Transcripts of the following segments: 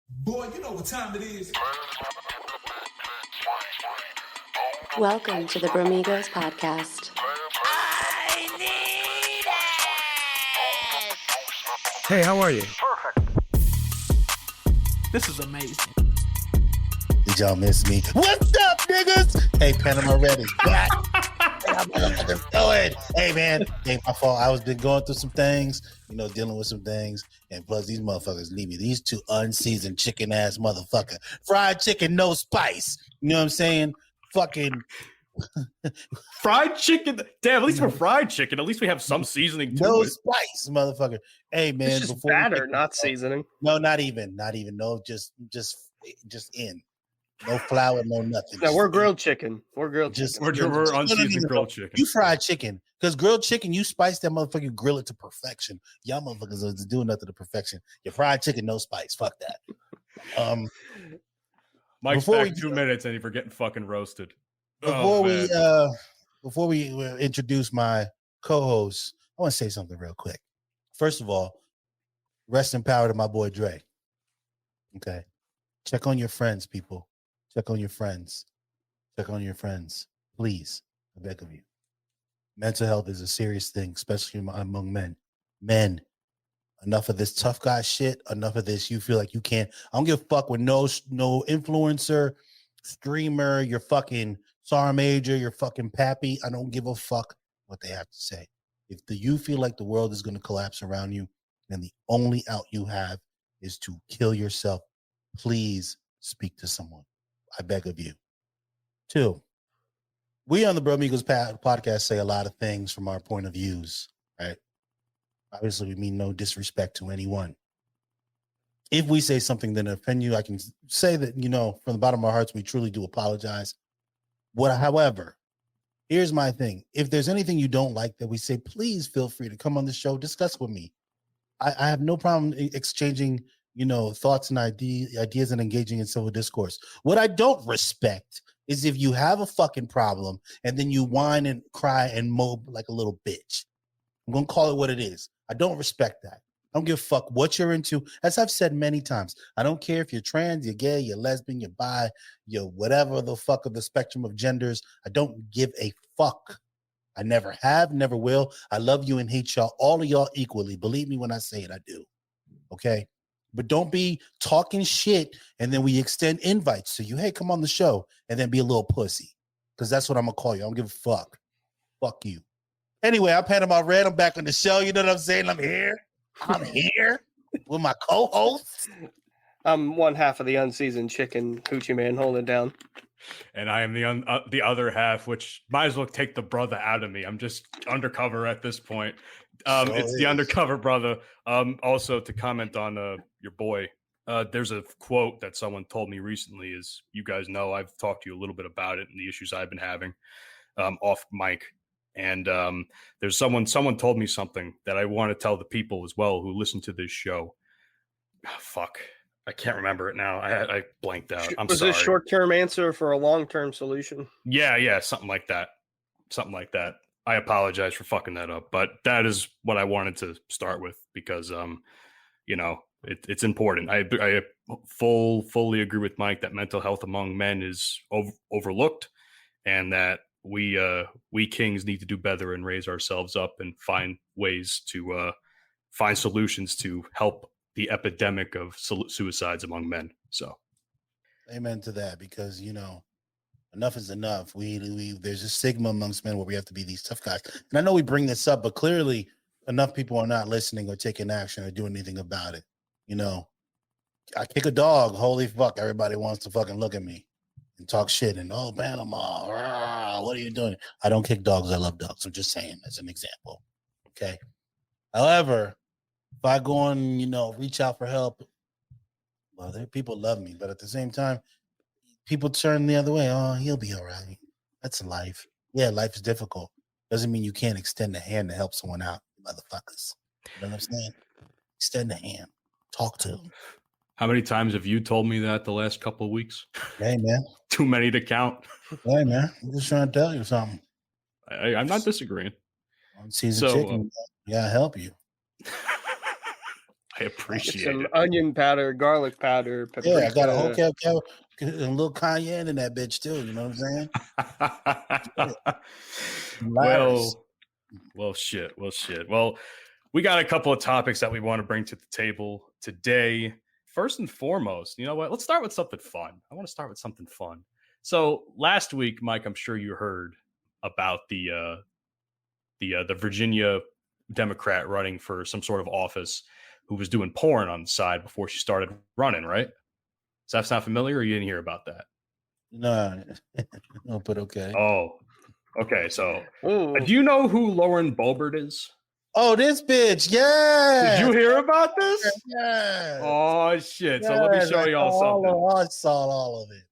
Boy, you know what time it is. Welcome to the Bromigos podcast. I need it! Hey, how are you? This is amazing. Did y'all miss me? What's up, niggas? Hey, Panama Red is back. Hey, I'm motherfuckers doing. Hey, man. Ain't my fault. I was been going through some things, dealing with some things. And plus, these motherfuckers need me. These two unseasoned chicken ass motherfucker. Fried chicken, no spice. You know what I'm saying? Fucking fried chicken. Damn, at least for fried chicken, at least we have some seasoning to no it. spice, motherfucker. Hey, man. It's just batter, not seasoning. No, not even. No, just in. No flour, no nothing. No, we're grilled chicken. We're grilled chicken. We're unseasoned grilled chicken. You fried chicken. Because grilled chicken, you spice that motherfucker, you grill it to perfection. Y'all motherfuckers are doing nothing to perfection. Your fried chicken, no spice. Fuck that. Mike's back 2 minutes and you're getting fucking roasted. Before we introduce my co-host, I want to say something real quick. First of all, rest in power to my boy Dre. Okay. Check on your friends, people. Check on your friends. Check on your friends. Please, I beg of you. Mental health is a serious thing, especially among men. Men, enough of this tough guy shit. Enough of this. You feel like you can't. I don't give a fuck with no influencer, streamer, your fucking SAR major, your fucking pappy. I don't give a fuck what they have to say. If you feel like the world is going to collapse around you, then the only out you have is to kill yourself. Please speak to someone. I beg of you. 2, we on the Bromigos podcast say a lot of things from our point of views, right? Obviously, we mean no disrespect to anyone. If we say something that offend you, I can say that, from the bottom of our hearts, we truly do apologize. However, here's my thing. If there's anything you don't like that we say, please feel free to come on the show, discuss with me. I have no problem exchanging thoughts and ideas and engaging in civil discourse. What I don't respect is if you have a fucking problem and then you whine and cry and mope like a little bitch. I'm going to call it what it is. I don't respect that. I don't give a fuck what you're into. As I've said many times, I don't care if you're trans, you're gay, you're lesbian, you're bi, you're whatever the fuck of the spectrum of genders. I don't give a fuck. I never have, never will. I love you and hate y'all, all of y'all equally. Believe me when I say it, I do. Okay? But don't be talking shit and then we extend invites to you. Hey, come on the show. And then be a little pussy. Because that's what I'm going to call you. I don't give a fuck. Fuck you. Anyway, I'm Panama Red. I'm back on the show. You know what I'm saying? I'm here with my co-host. I'm one half of the unseasoned chicken, Hoochieman, holding it down. And I am the other half, which might as well take the brother out of me. I'm just undercover at this point. It's the undercover brother. Also, to comment on your boy, there's a quote that someone told me recently is, you guys know I've talked to you a little bit about it and the issues I've been having off mic. And there's someone told me something that I want to tell the people as well who listen to this show. Oh, fuck. I can't remember it now. I blanked out. I'm sorry. Was this a short-term answer for a long-term solution? Yeah, something like that. I apologize for fucking that up, but that is what I wanted to start with because, it's important. I fully agree with Mike that mental health among men is overlooked, and that we kings need to do better and raise ourselves up and find ways to find solutions to help the epidemic of suicides among men. So, amen to that, because enough is enough. There's a stigma amongst men where we have to be these tough guys. And I know we bring this up, but clearly enough people are not listening or taking action or doing anything about it. I kick a dog. Holy fuck. Everybody wants to fucking look at me and talk shit and, oh, Panama, rah, what are you doing? I don't kick dogs. I love dogs. I'm just saying as an example. Okay. However, if I go on, reach out for help, well, people love me, but at the same time, people turn the other way. Oh, he'll be all right. That's life. Yeah, life is difficult. Doesn't mean you can't extend a hand to help someone out, motherfuckers. You know what I'm saying? Extend a hand. Talk to them. How many times have you told me that the last couple of weeks? Hey, man. Too many to count. Hey, man. I'm just trying to tell you something. I'm not disagreeing. Season chicken. Yeah, help you. I appreciate Some it. onion powder, garlic powder, paprika. Yeah, I got a whole and a little cayenne in that bitch too. You know what I'm saying? Well, shit. Well, we got a couple of topics that we want to bring to the table today. First and foremost, you know what? Let's start with something fun. I want to start with something fun. So last week, Mike, I'm sure you heard about the Virginia Democrat running for some sort of office who was doing porn on the side before she started running, right? Does that sound familiar, or you didn't hear about that? No, but okay. Oh, okay. So, do you know who Lauren Boebert is? Oh, this bitch. Yeah. Did you hear about this? Yeah. Oh, shit. So let me show y'all something. I saw all of it.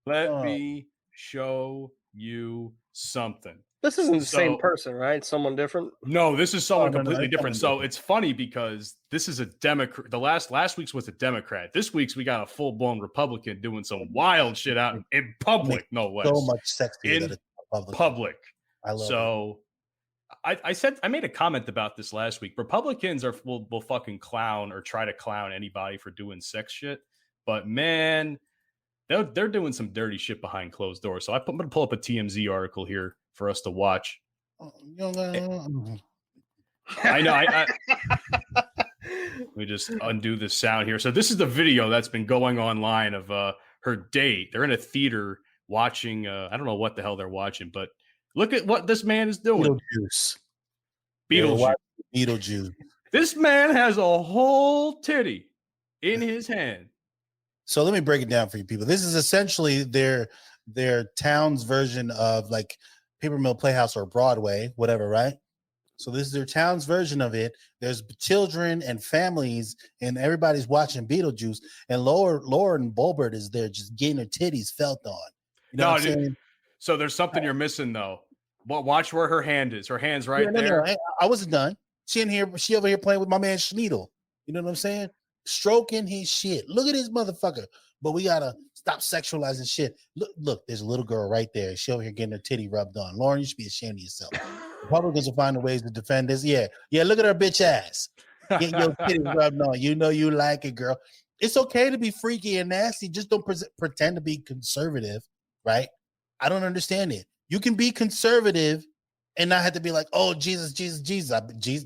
Let me show you something. This isn't the same person, right? Someone different? No, this is someone completely it's different. someone So it's funny because this is a Democrat. The last week's was a Democrat. This week's we got a full-blown Republican doing some wild shit out in public, no less. So much sex in public. I love so it. I made a comment about this last week. Republicans will fucking clown or try to clown anybody for doing sex shit. But man, they're doing some dirty shit behind closed doors. So I'm going to pull up a TMZ article here for us to watch. I know. Let me just undo the sound here. So this is the video that's been going online of her date. They're in a theater watching. I don't know what the hell they're watching, but look at what this man is doing. Beetlejuice. This man has a whole titty in his hand. So let me break it down for you people. This is essentially their town's version of like Paper Mill Playhouse or Broadway, whatever, right? So this is their town's version of it. There's children and families, and everybody's watching Beetlejuice. And Lauren Boebert is there just getting her titties felt on. You know what I'm saying? So there's something you're missing, though. Watch where her hand is. Her hand's right there. No, I wasn't done. She over here playing with my man Schneedle. You know what I'm saying? Stroking his shit. Look at this motherfucker. But we gotta stop sexualizing shit. Look, there's a little girl right there. She over here getting her titty rubbed on. Lauren, you should be ashamed of yourself. Republicans are finding ways to defend this. Yeah, look at her bitch ass. Get your titty rubbed on. You know you like it, girl. It's okay to be freaky and nasty. Just don't pretend to be conservative, right? I don't understand it. You can be conservative and not have to be like, oh, Jesus.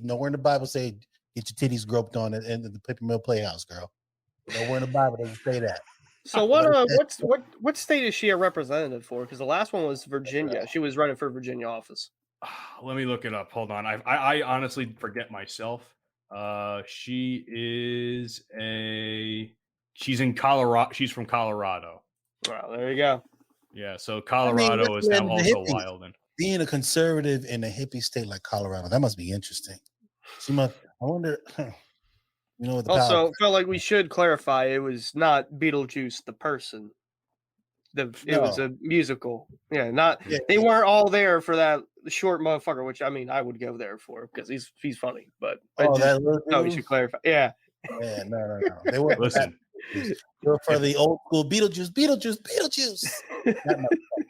Nowhere in the Bible say get your titties groped on in the Paper Mill Playhouse, girl. Nowhere in the Bible doesn't say that. So what state is she a representative for? Because the last one was Virginia. She was running for Virginia office. Let me look it up. Hold on. I honestly forget myself. She's in Colorado. She's from Colorado. Wow, there you go. Yeah, so Colorado is now also wild. And being a conservative in a hippie state like Colorado, that must be interesting. She must. I wonder. You know what? Also, felt like we should clarify it was not Beetlejuice the person. It was a musical. Yeah, they weren't all there for that short motherfucker, which I mean I would go there for because he's funny. But we should clarify. Yeah. Yeah, no. They were listen. For the old school Beetlejuice.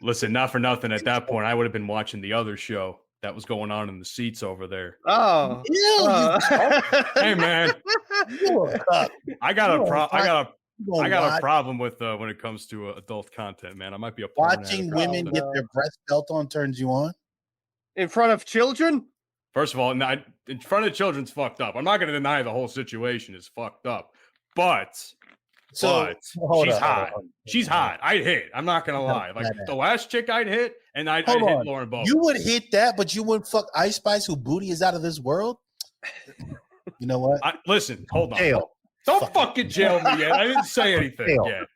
Listen, not for nothing. At that point, I would have been watching the other show that was going on in the seats over there. Oh, hey man, I got a problem with when it comes to adult content, man. I might be watching women get their breast felt on turns you on in front of children. First of all, in front of children's fucked up. I'm not going to deny the whole situation is fucked up, but she's hot. She's hot. I'd hit. I'm not going to lie. Like the last chick I'd hit, and I'd hit Lauren Boebert. You would hit that, but you wouldn't fuck Ice Spice, who booty is out of this world. You know what? Listen, hold on. Jail. Don't fucking jail me yet. I didn't say anything yet.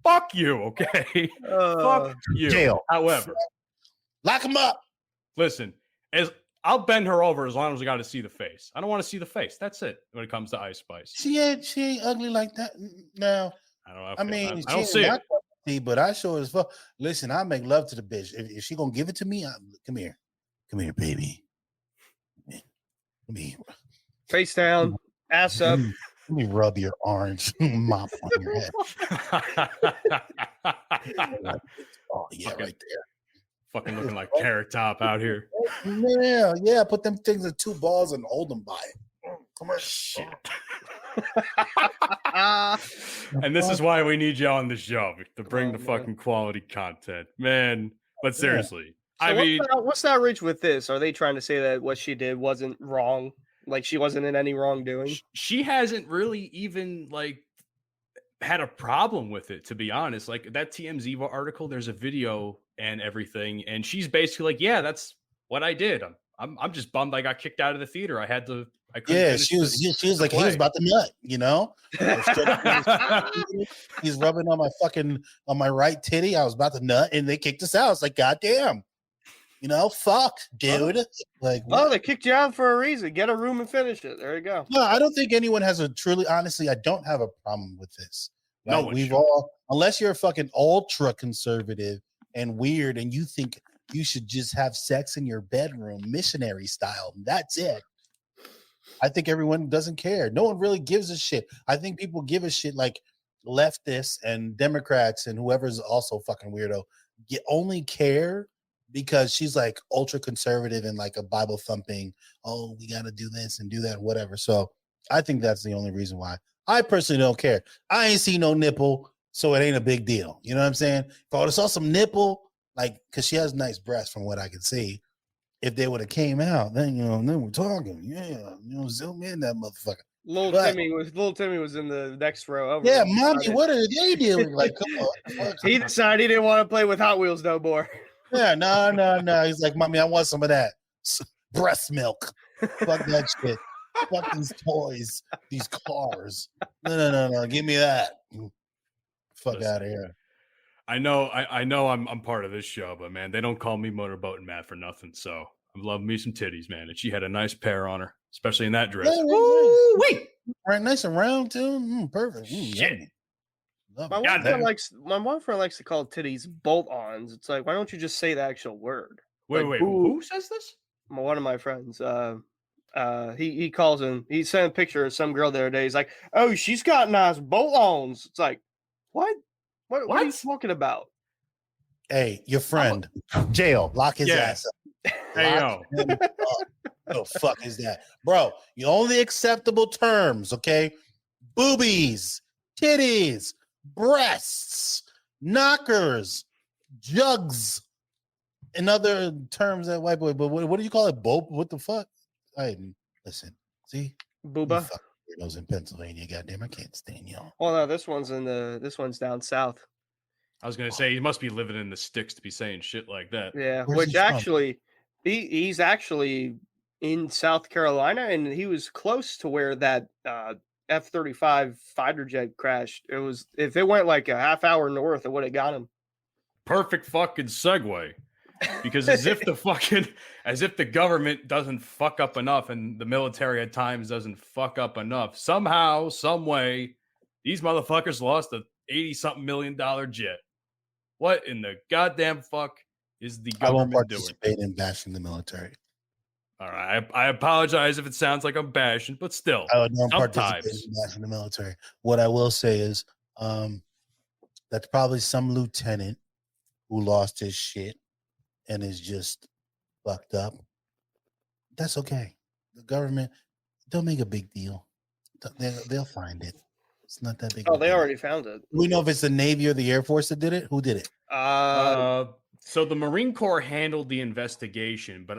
Fuck you, okay? Fuck you. Jail. However, lock him up. Listen, I'll bend her over as long as I got to see the face. I don't want to see the face. That's it when it comes to Ice Spice. She ain't ugly like that. No. I don't see it. But I sure as fuck. Listen, I make love to the bitch. If she gonna give it to me, come here, baby. Let me face down, ass up. Let me rub your orange mop on your head. Oh yeah, right there. Fucking looking like Carrot Top out here. Yeah. Put them things in two balls and hold them by it. commercial. Shit. And this is why we need you on the show to bring the fucking quality content, man. But seriously, So I mean, what's the outrage with this? Are they trying to say that what she did wasn't wrong? Like she wasn't in any wrongdoing? she hasn't really even like had a problem with it, to be honest. Like that TMZ article, there's a video and everything, and she's basically like, "Yeah, that's what I did. I'm just bummed I got kicked out of the theater. I couldn't She was like, he was about to nut, you know. He's rubbing on my right titty. I was about to nut, and they kicked us out. It's like, goddamn, you know, fuck, dude. Like, well, they kicked you out for a reason. Get a room and finish it. There you go. No, I don't think anyone has honestly, I don't have a problem with this. Right? No, we've all, unless you're a fucking ultra conservative and weird, and you think you should just have sex in your bedroom, missionary style. That's it. I think everyone doesn't care. No one really gives a shit. I think people give a shit like leftists and Democrats and whoever's also fucking weirdo only care because she's like ultra conservative and like a Bible thumping, oh, we got to do this and do that, whatever. So I think that's the only reason why. I personally don't care. I ain't seen no nipple, so it ain't a big deal. You know what I'm saying? If I would have saw some nipple, like, because she has nice breasts from what I can see, if they would have came out, then, you know, then we're talking. Yeah, you know, zoom in that motherfucker. Little Timmy was in the next row over. Yeah, mommy, what are they doing? Like, come on. He decided he didn't want to play with Hot Wheels no more. Yeah, no. He's like, mommy, I want some of that breast milk. Fuck that shit. Fuck these toys, these cars. No. Give me that. Fuck out of here. I know I'm part of this show, but man, they don't call me Motorboating Matt for nothing. So I love me some titties, man. And she had a nice pair on her, especially in that dress. Ooh, wait. Right, nice and round too. Perfect. Shit. My one friend likes to call titties bolt-ons. It's like, why don't you just say the actual word? Wait, who says this? One of my friends. He calls him. He sent a picture of some girl the other day. He's like, "Oh, she's got nice bolt-ons." It's like, what? What are you talking about? Hey, your friend, jail, lock his ass up. Hey, yo. The fuck is that, bro? The only acceptable terms, okay? Boobies, titties, breasts, knockers, jugs, and other terms that white boy. But what do you call it? Bope? What the fuck? Listen. See, booba. Weirdos in Pennsylvania. Goddamn, I can't stand y'all. Well, no, this one's down south. I was gonna say he must be living in the sticks to be saying shit like that. Yeah, which actually, he's actually in South Carolina, and he was close to where that F-35 fighter jet crashed. It was, if it went like a half hour north, it would have got him. Perfect fucking segue. Because as if the government doesn't fuck up enough and the military at times doesn't fuck up enough, somehow, some way, these motherfuckers lost a $80-something million jet. What in the goddamn fuck is the government doing? I won't participate in bashing the military. All right, I apologize if it sounds like I'm bashing, but still, I would not participate in bashing the military. What I will say is, that's probably some lieutenant who lost his shit and is just fucked up. That's okay. The government, they'll make a big deal. They'll find it. It's not that big. Oh, they already found it. We know if it's the Navy or the Air Force that did it. Who did it? So the Marine Corps handled the investigation, but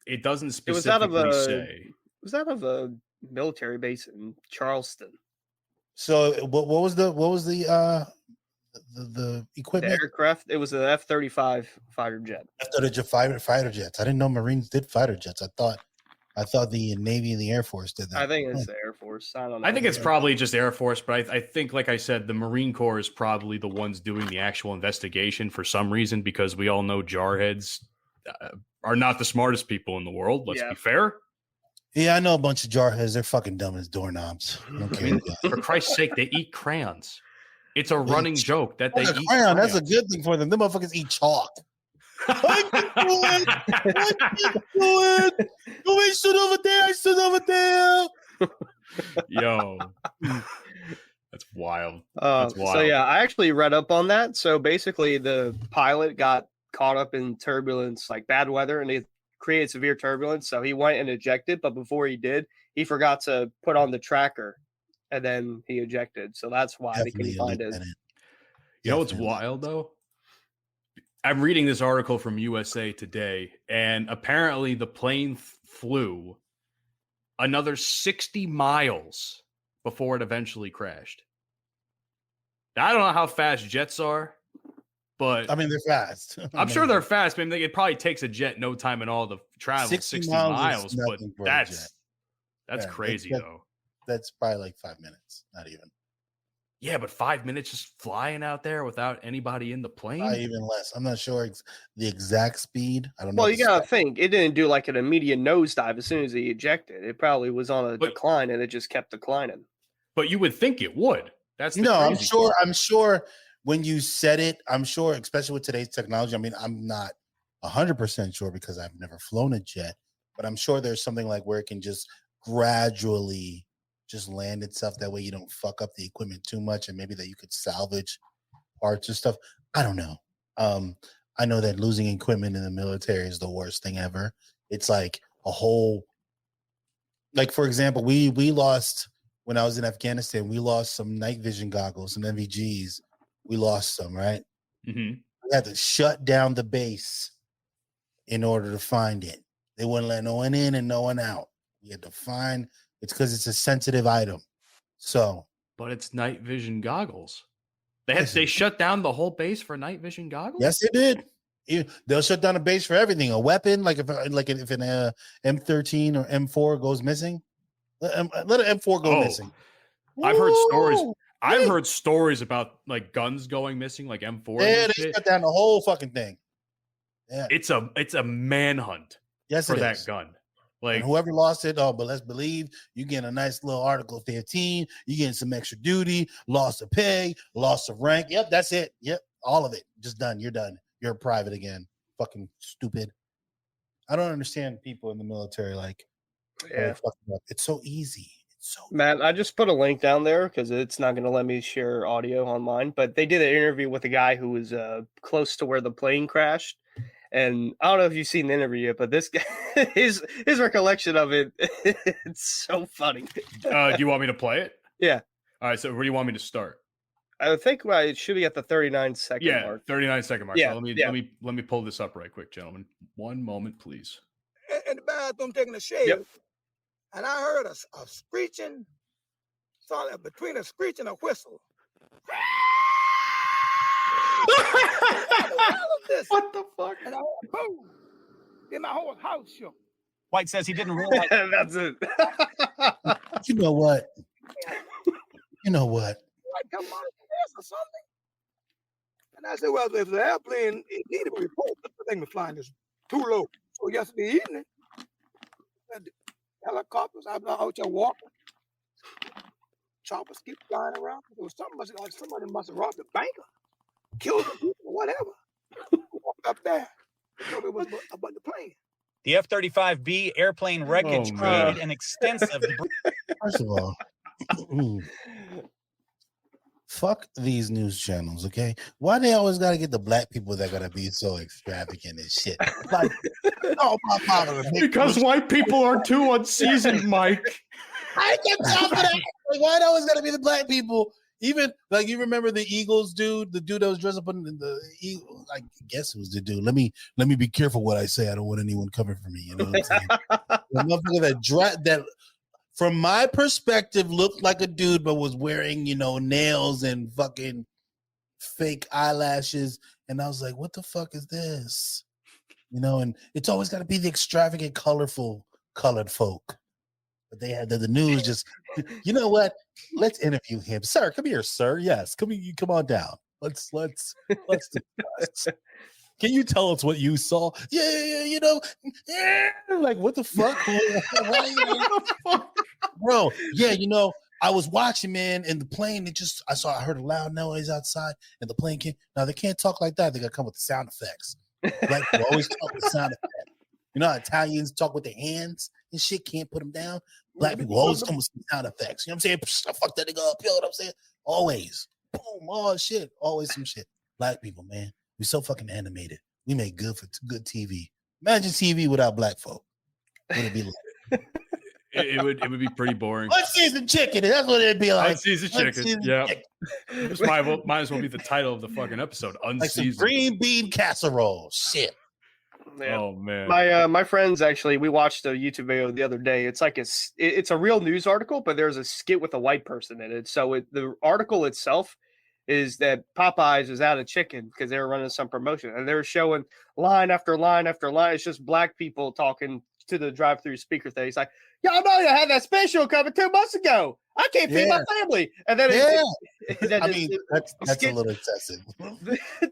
it doesn't specifically say. It was out of a military base in Charleston. So what was the equipment? The aircraft. It was the F-35 fighter jet. F-35 fighter jets. I didn't know Marines did fighter jets. I thought the Navy and the Air Force did that. I think it's the Air Force. I don't know. I think it's probably just Air Force, but I think, like I said, the Marine Corps is probably the ones doing the actual investigation for some reason, because we all know jarheads are not the smartest people in the world. Let's be fair. Yeah, I know a bunch of jarheads. They're fucking dumb as doorknobs. Okay. For Christ's sake, they eat crayons. It's a running joke that they eat crayon. That's a good thing for them. Them motherfuckers eat chalk. I can do it. No, I stood over there. Yo, that's wild. That's wild. So yeah, I actually read up on that. So basically, the pilot got caught up in turbulence, like bad weather, and it created severe turbulence. So he went and ejected, but before he did, he forgot to put on the tracker, and then he ejected. So that's why they couldn't find it. You know what's wild though? I'm reading this article from USA Today, and apparently the plane flew another 60 miles before it eventually crashed. Now, I don't know how fast jets are, but I mean, they're fast. I'm sure they're fast. I mean, it probably takes a jet no time at all to travel 60 miles, but that's crazy though. That's probably like 5 minutes, not even. Yeah, but 5 minutes just flying out there without anybody in the plane? Probably even less. I'm not sure the exact speed. I don't know. Well, you got to think, it didn't do like an immediate nosedive as soon as he ejected. It probably was on a decline, and it just kept declining. But you would think it would. That's the I'm crazy sure. part. I'm sure when you said it, I'm sure, especially with today's technology. I mean, I'm not 100% sure because I've never flown a jet, but I'm sure there's something like where it can just gradually just land itself. That way you don't fuck up the equipment too much, and maybe that you could salvage parts and stuff. I don't know. I know that losing equipment in the military is the worst thing ever. It's like a whole, like, for example, we lost when I was in Afghanistan, we lost some night vision goggles, some NVGs. We lost some, right? Mm-hmm. We had to shut down the base in order to find it. They wouldn't let no one in and no one out. We had to find. It's because it's a sensitive item. So, but it's night vision goggles. They shut down the whole base for night vision goggles. Yes, it did. They'll shut down a base for everything. A weapon, like if an M13 or M4 goes missing, let an M4 go missing. I've heard stories. I've heard stories about like guns going missing, like M4. Yeah, they shut down the whole fucking thing. Yeah, it's a manhunt. Yes, for that gun. Like, and whoever lost it, but let's believe you get a nice little Article 15. You getting some extra duty, loss of pay, loss of rank. Yep, that's it. Yep, all of it. Just done. You're done. You're private again. Fucking stupid. I don't understand people in the military. Like, it's so easy. It's so Matt, I just put a link down there because it's not going to let me share audio online. But they did an interview with a guy who was close to where the plane crashed. And I don't know if you've seen the interview yet, but this guy, his recollection of it, it's so funny. Do you want me to play it? Yeah. All right. So where do you want me to start? I think it should be at the 39-second mark. 39-second mark. Yeah, So let me pull this up right quick, gentlemen. One moment, please. In the bathroom taking a shave, and I heard a screeching, something between a screech and a whistle. What the fuck? And I went, boom. Then my whole house shook. White says he didn't realize. That's it. You know what? Like, come on, this or something. And I said, well, if the airplane, it needed to report. The thing was flying just too low. So yesterday evening, the helicopters, I was out there walking. Choppers keep flying around. There was somebody must have robbed a banker, killed the people, whatever. Walked up there. Told me it was about the plane. The F-35B airplane wreckage created an extensive. First of all, fuck these news channels, okay? Why they always gotta get the black people that gotta be so extravagant and shit? Like, because white people are too unseasoned, Mike. I get top of that. Like, why it always gotta be the black people? Even like you remember the Eagles dude, the dude that was dressed up in the Eagle. I guess it was the dude. Let me be careful what I say. I don't want anyone coming for me. You know what I'm saying? The motherfucker that from my perspective looked like a dude, but was wearing nails and fucking fake eyelashes, and I was like, what the fuck is this? And it's always got to be the extravagant, colorful, colored folk. But they had the news just, you know what? Let's interview him. Sir, come here, sir. Yes, come on down. Let's discuss. Can you tell us what you saw? Yeah, like what the fuck? Bro, I was watching, man, and the plane, I heard a loud noise outside, and the plane came. Now they can't talk like that. They gotta come with the sound effects. Like they always talk with sound effects. You know how Italians talk with their hands and shit, can't put them down. Black people always come with some sound effects. You know what I'm saying? Fuck that nigga up. You know what I'm saying? Always. Boom. Oh, shit. Always some shit. Black people, man. We so fucking animated. We make good TV. Imagine TV without black folk. What would it be like? it would be pretty boring. Unseasoned chicken. That's what it'd be like. Unseasoned chicken. Yeah. This might as well be the title of the fucking episode. Unseasoned. Like some green bean casserole. Shit. Yeah. Oh man. My friends actually, we watched a YouTube video the other day. It's like it's a real news article, but there's a skit with a white person in it. So the article itself is that Popeyes is out of chicken because they were running some promotion, and they were showing line after line after line. It's just black people talking to the drive-through speaker thing. He's like, y'all know you had that special coming 2 months ago. I can't feed my family. And then that's a little excessive.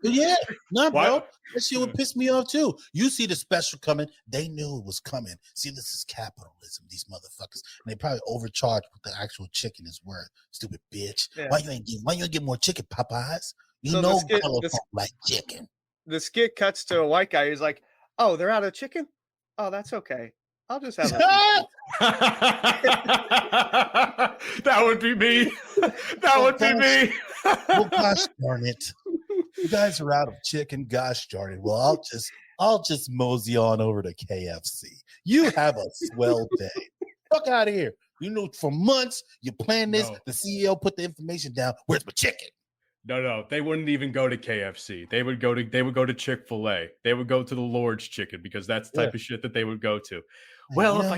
Yeah, no, bro. That shit would piss me off too. You see the special coming, they knew it was coming. See, this is capitalism, these motherfuckers. And they probably overcharged what the actual chicken is worth. Stupid bitch. Yeah. Why you ain't get more chicken, Popeyes? You know colorful like chicken. The skit cuts to a white guy. He's like, oh, they're out of chicken? Oh, that's okay. I'll just have that would be me. That would be me. Well, gosh darn it. You guys are out of chicken. Gosh darn it. Well, I'll just mosey on over to KFC. You have a swell day. Fuck out of here. You know, for months you plan this. No. The CEO put the information down. Where's my chicken? No, they wouldn't even go to KFC. They would go to Chick-fil-A. They would go to the Lord's Chicken because that's the type of shit that they would go to. Well, if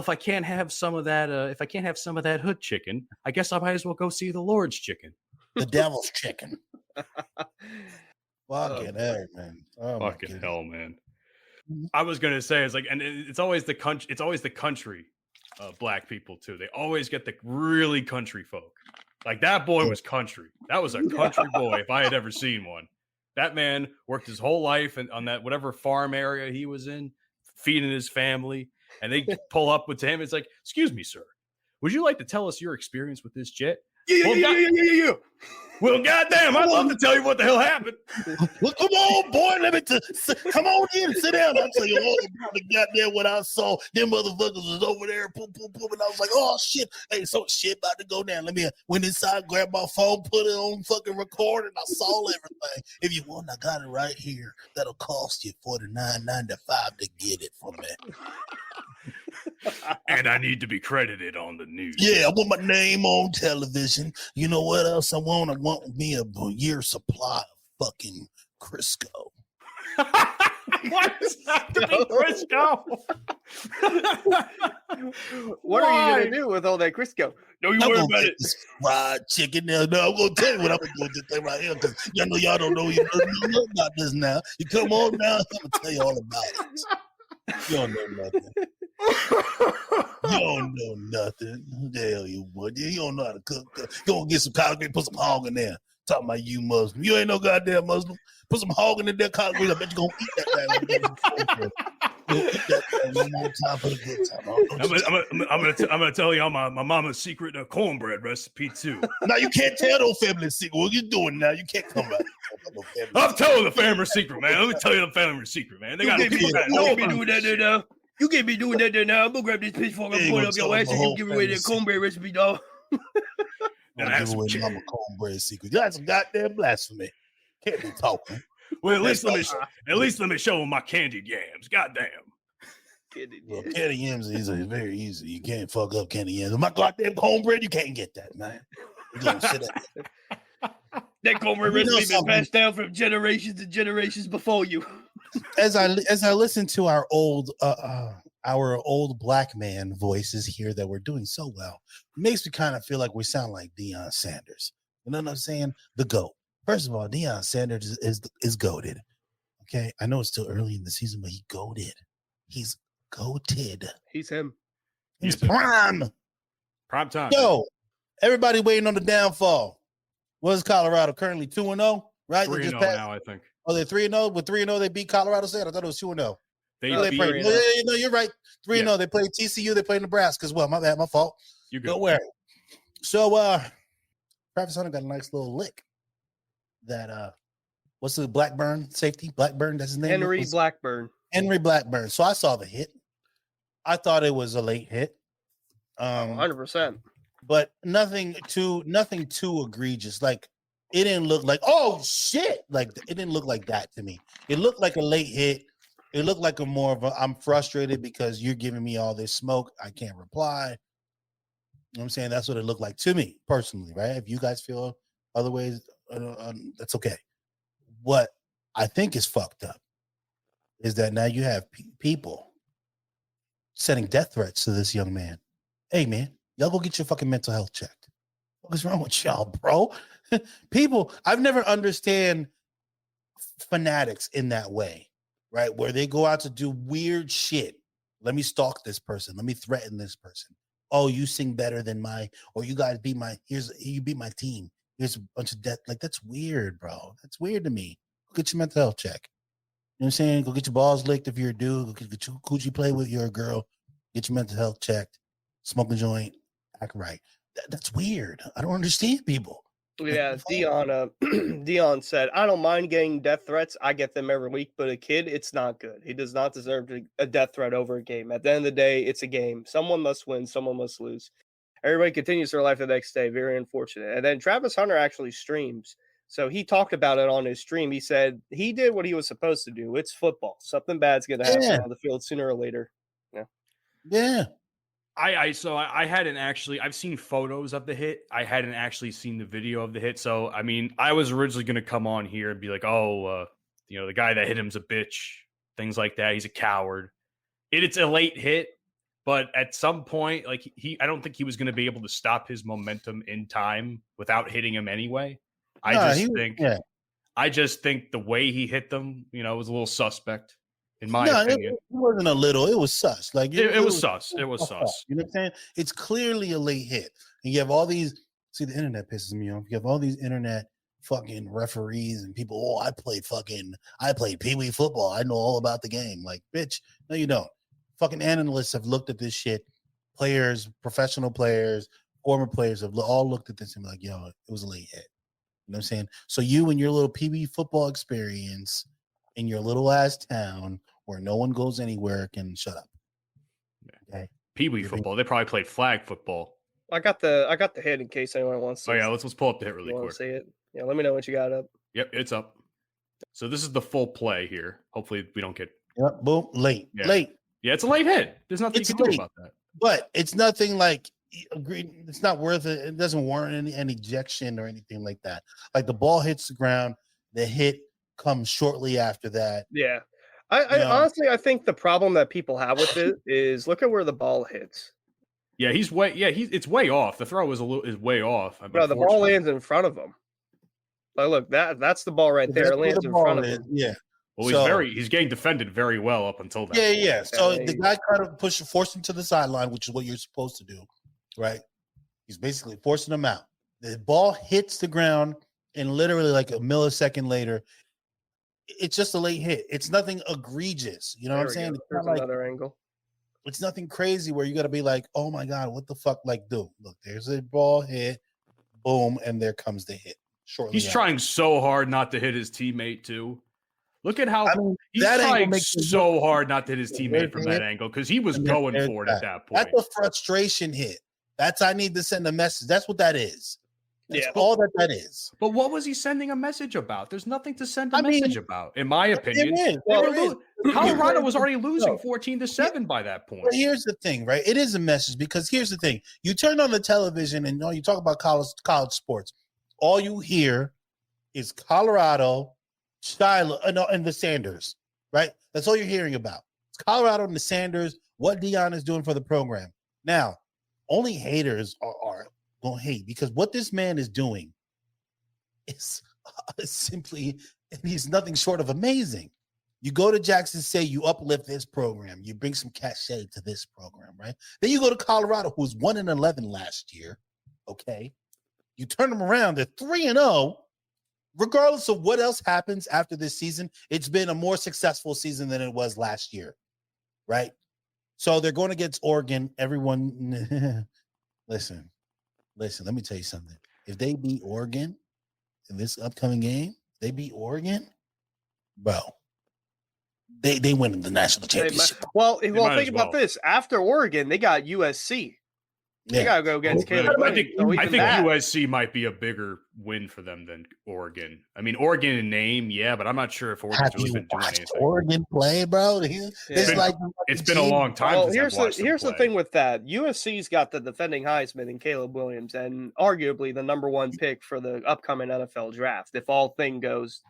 I can't have some of that, hood chicken, I guess I might as well go see the Lord's Chicken. The devil's chicken. Fucking hell, man. Oh, fucking hell, man. I was gonna say it's always the country black people too. They always get the really country folk. Like that boy was country. That was a country boy if I had ever seen one. That man worked his whole life on that whatever farm area he was in, feeding his family. And they pull up with him. It's like, excuse me, sir. Would you like to tell us your experience with this jet? Yeah. Well, goddamn, I'd love to tell you what the hell happened. Well, come on, boy. Come on in, sit down. I'll tell you all about the goddamn what I saw. Them motherfuckers was over there, boom, boom, boom. And I was like, oh, shit. Hey, so shit about to go down. Went inside, grabbed my phone, put it on fucking record, and I saw everything. If you want, I got it right here. That'll cost you $49.95 to get it from me. And I need to be credited on the news. Yeah, I want my name on television. You know what else I want? I want me a year supply of fucking Crisco. Why does that have to be Crisco? What are you gonna do with all that Crisco? Don't you worry about it. Fried chicken. No, I'm gonna tell you what I'm gonna do with this thing right here because y'all don't know about this now. You come on now, I'm gonna tell you all about it. You don't know nothing. You don't know nothing. Who the hell you would? You don't know how to cook. Go and get some collard greens, put some hog in there. Talking about you Muslim. You ain't no goddamn Muslim. Put some hog in there, collard greens. I bet you're gonna eat that thing. You'll eat that thing one more time for the good time. I'm gonna tell y'all my mama's secret cornbread recipe too. Now you can't tell no family secret. What you doing now? You can't come back. I'm telling the family secret, man. Let me tell you the family secret, man. They got people that know me doing that there now. You can't be doing that there now. I'm gonna grab this pitchfork and put up your ass and you give away that cornbread recipe, dog. Give away mama cornbread secret. That's some goddamn blasphemy. Can't be talking. Well, at least let me show them my candied yams. Goddamn. Candy yams is very easy. You can't fuck up candy yams. My goddamn cornbread, you can't get that, man. You gonna sit up. That cornbread recipe been passed down from generations and generations before you. As I listen to our old black man voices here that we're doing so well, it makes me kind of feel like we sound like Deion Sanders. You know what I'm saying? The GOAT. First of all, Deion Sanders is goated. Okay, I know it's still early in the season, but he goated. He's goated. He's him. He's prime. Prime time. Yo, everybody waiting on the downfall. What is Colorado currently 2-0? Right? 3-0 now, I think. Oh, they're 3-0. With 3-0, they beat Colorado State. I thought it was 2-0. They beat. No, you're right. 3-0. They played TCU. They played Nebraska as well. My bad. My fault. You go where? So, Travis Hunter got a nice little lick. That what's the Blackburn safety? Blackburn. That's his name. Henry Blackburn. Henry Blackburn. So I saw the hit. I thought it was a late hit. 100%. But nothing too egregious. Like it didn't look like, oh shit. Like it didn't look like that to me. It looked like a late hit. It looked like a more of a, I'm frustrated because you're giving me all this smoke. I can't reply. You know what I'm saying? That's what it looked like to me personally, right? If you guys feel other ways, that's okay. What I think is fucked up is that now you have people sending death threats to this young man. Hey, man, y'all go get your fucking mental health checked. What's wrong with y'all, bro? People, I've never understand fanatics in that way, right? Where they go out to do weird shit. Let me stalk this person. Let me threaten this person. Oh, you sing better than or you guys beat you beat my team. Here's a bunch of death. Like, that's weird, bro. That's weird to me. Go get your mental health check. You know what I'm saying? Go get your balls licked if you're a dude. Go get your coochie play with your girl. Get your mental health checked. Smoke a joint. Act right. That's weird. I don't understand people. Yeah, Deion said, I don't mind getting death threats. I get them every week, but a kid, it's not good. He does not deserve a death threat over a game. At the end of the day, it's a game. Someone must win. Someone must lose. Everybody continues their life the next day. Very unfortunate. And then Travis Hunter actually streams. So he talked about it on his stream. He said he did what he was supposed to do. It's football. Something bad's going to happen on the field sooner or later. Yeah. Yeah. I hadn't actually, I've seen photos of the hit. I hadn't actually seen the video of the hit. So, I mean, I was originally going to come on here and be like, the guy that hit him's a bitch, things like that. He's a coward. It's a late hit, but at some point, like I don't think he was going to be able to stop his momentum in time without hitting him anyway. I just think the way he hit them, was a little suspect. In my opinion, it wasn't a little. It was sus. Like it was sus. It was sus. You know what I'm saying? It's clearly a late hit, and you have all these. See, the internet pisses me off. You have all these internet fucking referees and people. Oh, I played Pee Wee football. I know all about the game. Like, bitch, no, you don't. Fucking analysts have looked at this shit. Players, professional players, former players have all looked at this and be like, yo, it was a late hit. You know what I'm saying? So you and your little Pee Wee football experience in your little ass town where no one goes anywhere can shut up. Okay. Pee Wee football. They probably played flag football. I got the hit in case anyone wants to. Oh yeah, let's pull up the hit really quick. See it? Yeah, let me know what you got up. Yep, it's up. So this is the full play here. Hopefully we don't get boom, late. Yeah. Late. Yeah, it's a late hit. There's nothing you can do about that. But it's nothing like it's not worth it. It doesn't warrant any ejection or anything like that. Like the ball hits the ground, the hit comes shortly after that. Yeah. I honestly, I think the problem that people have with it is look at where the ball hits. Yeah, it's way off. The throw is way off. Bro, the ball lands in front of him. Like, look, that's the ball right there. It lands in front of him. Yeah. Well, he's getting defended very well up until that. Yeah. So the guy kind of forced him to the sideline, which is what you're supposed to do, right? He's basically forcing him out. The ball hits the ground, and literally like a millisecond later, it's just a late hit. It's nothing egregious. You know what I'm saying? There's another angle. It's nothing crazy where you got to be like, oh my God, what the fuck? Like, dude, look, there's a ball hit, boom, and there comes the hit. Shortly He's trying so hard not to hit his teammate too. Look at how he's trying so hard not to hit his teammate from that angle because he was going for it at that point. That's a frustration hit. I need to send a message. That's what that is. That's all that is. But what was he sending a message about? There's nothing to send a message about, in my opinion. Colorado was already losing 14-7 by that point. But here's the thing, right? It is a message because here's the thing. You turn on the television and you talk about college sports. All you hear is Colorado, Shiloh, and the Sanders, right? That's all you're hearing about. It's Colorado and the Sanders, what Deion is doing for the program. Now, only haters are going to hate because what this man is doing is simply, and he's nothing short of amazing. You go to Jackson, say you uplift this program, you bring some cachet to this program, right? Then you go to Colorado, who was 1-11 last year, okay? You turn them around, they're 3-0. Regardless of what else happens after this season, it's been a more successful season than it was last year, right? So they're going against Oregon. Everyone, listen, let me tell you something. If they beat Oregon in this upcoming game, bro, they win the national championship. Well, think about this. After Oregon, they got USC. They gotta go against Caleb Williams. I think USC might be a bigger win for them than Oregon. I mean, Oregon in name, yeah, but I'm not sure if Oregon's really been doing anything. Oregon play, bro. It's been a long time. Well, here's the thing with that. USC's got the defending Heisman in Caleb Williams, and arguably the number one pick for the upcoming NFL draft. If all goes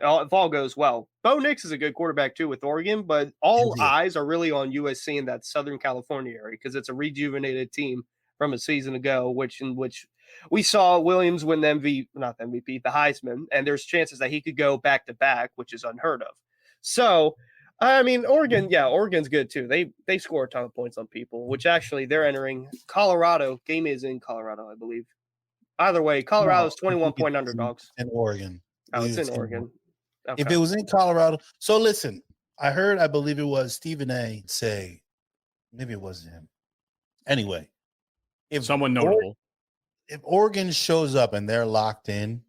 well, Bo Nix is a good quarterback too with Oregon, but all eyes are really on USC in that Southern California area because it's a rejuvenated team from a season ago, in which we saw Williams win the Heisman, and there's chances that he could go back to back, which is unheard of. So, I mean, Oregon's good too. They score a ton of points on people, which actually they're entering Colorado. Game is in Colorado, I believe. Either way, Colorado's 21-point underdogs. In Oregon. Oh, it's in Oregon. Okay. If it was in Colorado. So listen, I believe it was Stephen A. say, maybe it wasn't him. Anyway. If someone notable, if Oregon shows up and they're locked in,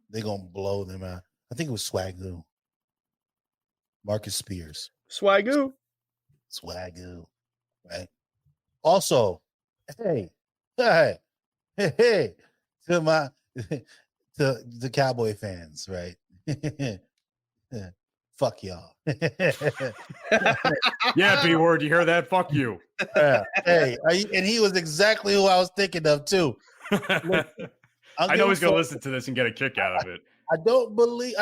they're gonna blow them out. I think it was Swagoo, Marcus Spears. Swagoo, right? Also, hey, to the Cowboy fans, right? Fuck y'all. Yeah, B word. You hear that? Fuck you. Hey, and he was exactly who I was thinking of too. Look, I know he's gonna listen to this and get a kick out of it. I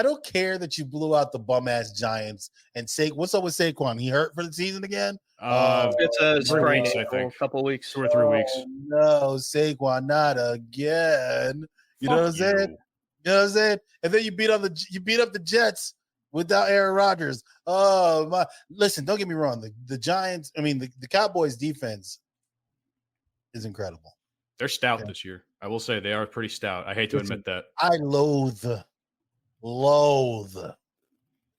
don't care that you blew out the bum ass Giants and say what's up with Saquon? He hurt for the season again? It's a sprain, I think. A couple weeks, 2 or 3 weeks. No, Saquon, not again. You know what I'm saying? You know what I'm saying? And then you beat up the Jets without Aaron Rodgers. Oh my! Listen, don't get me wrong. The Giants, the Cowboys' defense is incredible. They're stout this year. I will say they are pretty stout. I hate to admit that. I loathe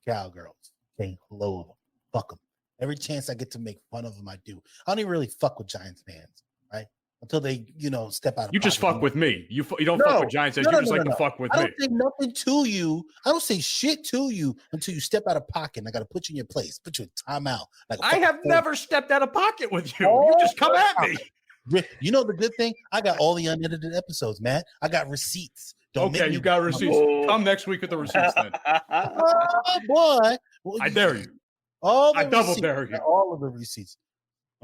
Cowgirls. Okay, loathe them. Fuck them. Every chance I get to make fun of them, I do. I don't even really fuck with Giants fans, right? Until they, step out of You just fuck with me. You don't fuck with Giants fans. You just like to fuck with me. I don't say nothing to you. I don't say shit to you until you step out of pocket. And I got to put you in your place. Put you in timeout. I have never stepped out of pocket with you. You just come at me. You know the good thing? I got all the unedited episodes, man. I got receipts. You got receipts. Come next week with the receipts then. Oh, boy. Well, I dare you. I double dare you. All of the receipts.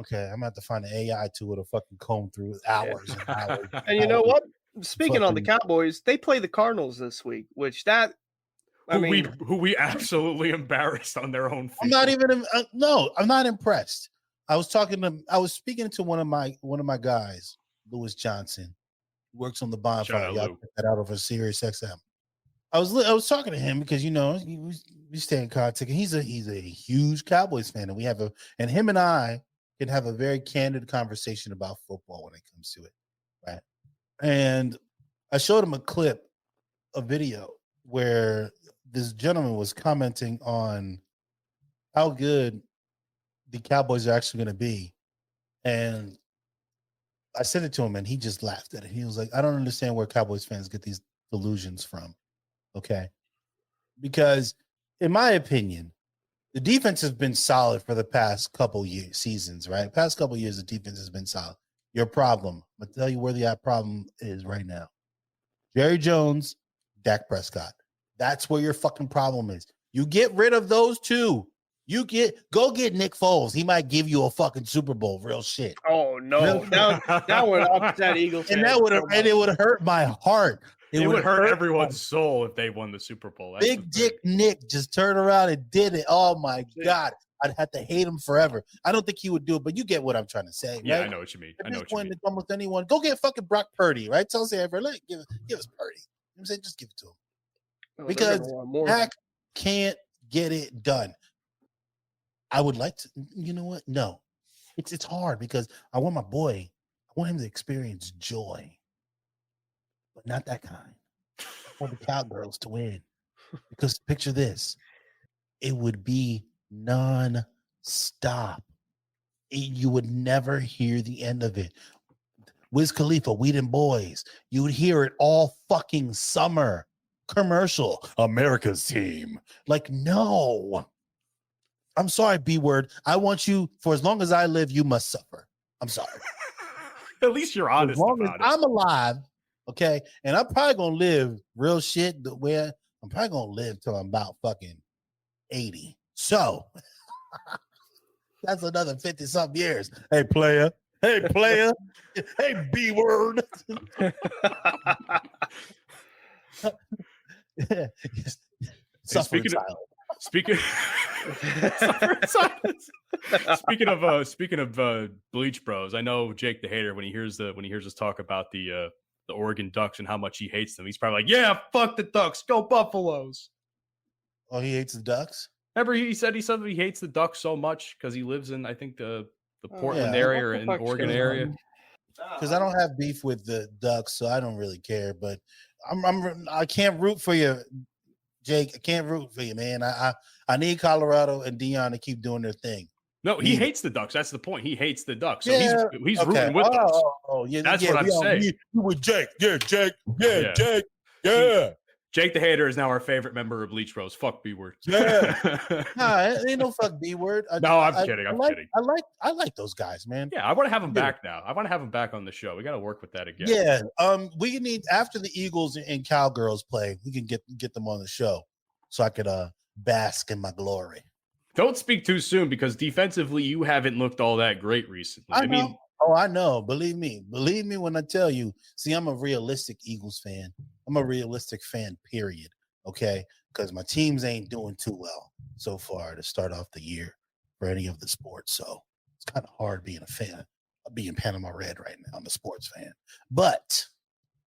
Okay, I'm going to have to find an AI tool to fucking comb through hours and hours. And you know what? Speaking on the Cowboys, they play the Cardinals this week, who we absolutely embarrassed on their own field. I'm not impressed. I was speaking to one of my guys, Lewis Johnson, who works on the bonfire. Y'all check that out over Sirius XM. I was talking to him because we stay in contact, and he's a huge Cowboys fan, and him and I can have a very candid conversation about football when it comes to it, right? And I showed him a video where this gentleman was commenting on how good the Cowboys are actually going to be. And I said it to him and he just laughed at it. He was like, I don't understand where Cowboys fans get these delusions from. Okay. Because in my opinion, the defense has been solid for the past couple seasons, right? Past couple years, the defense has been solid. Your problem, I'll tell you where the problem is right now. Jerry Jones, Dak Prescott. That's where your fucking problem is. You get rid of those two. Go get Nick Foles. He might give you a fucking Super Bowl. Real shit. Oh no, that would upset Eagles. And it would hurt my heart. It would hurt everyone's soul if they won the Super Bowl. That's Big Dick Nick just turned around and did it. Oh my God. I'd have to hate him forever. I don't think he would do it, but you get what I'm trying to say. Yeah, right? I know what you mean. At this point, almost anyone, go get fucking Brock Purdy, right? Tell Sanford, give us Purdy. You know what I'm saying? Just give it to him. Because Dak can't get it done. I would like to, you know what? No. It's hard because I want him to experience joy. But not that kind. I want the Cowgirls to win. Because picture this. It would be non-stop. You would never hear the end of it. Wiz Khalifa, We Them Boys. You would hear it all fucking summer. Commercial. America's team. Like, no. I'm sorry, B word. I want you, for as long as I live, you must suffer. I'm sorry. At least you're honest As long as about it. I'm alive, okay, and I'm probably gonna live real shit the way I'm probably gonna live till I'm about fucking 80. So that's another 50-something years. Hey, player. Hey, player. Hey, B word. Hey, Suffering speaking of- silence. Speaking of Bleach Bros, I know Jake the Hater when he hears us talk about the Oregon Ducks and how much he hates them, he's probably like, yeah, fuck the Ducks, go Buffaloes. Oh, he hates the Ducks? Remember he said he hates the Ducks so much because he lives in, I think, the Portland yeah. area or in the Oregon area. Because I don't have beef with the Ducks, so I don't really care. But I can't root for you, Jake. I can't root for you, man. I need Colorado and Deion to keep doing their thing. No, he hates the Ducks. That's the point. He hates the Ducks. So Yeah, he's rooting with us. Oh, yeah, that's what I'm saying. You with Jake. Yeah, Jake. Yeah, Jake. Yeah. Jake the Hater is now our favorite member of Bleach Bros. Fuck B word. Yeah. Nah, it ain't no fuck B word. No, I'm kidding. I'm kidding. I like those guys, man. Yeah, I want to have them back now. I want to have them back on the show. We got to work with that again. Yeah. We need after the Eagles and Cowgirls play, we can get them on the show so I could bask in my glory. Don't speak too soon because defensively you haven't looked all that great recently. I mean, I know. Believe me when I tell you. See, I'm a realistic Eagles fan. I'm a realistic fan, period. Okay, because my teams ain't doing too well so far to start off the year for any of the sports. So it's kind of hard being a fan. I'm being Panama Red right now. I'm a sports fan, but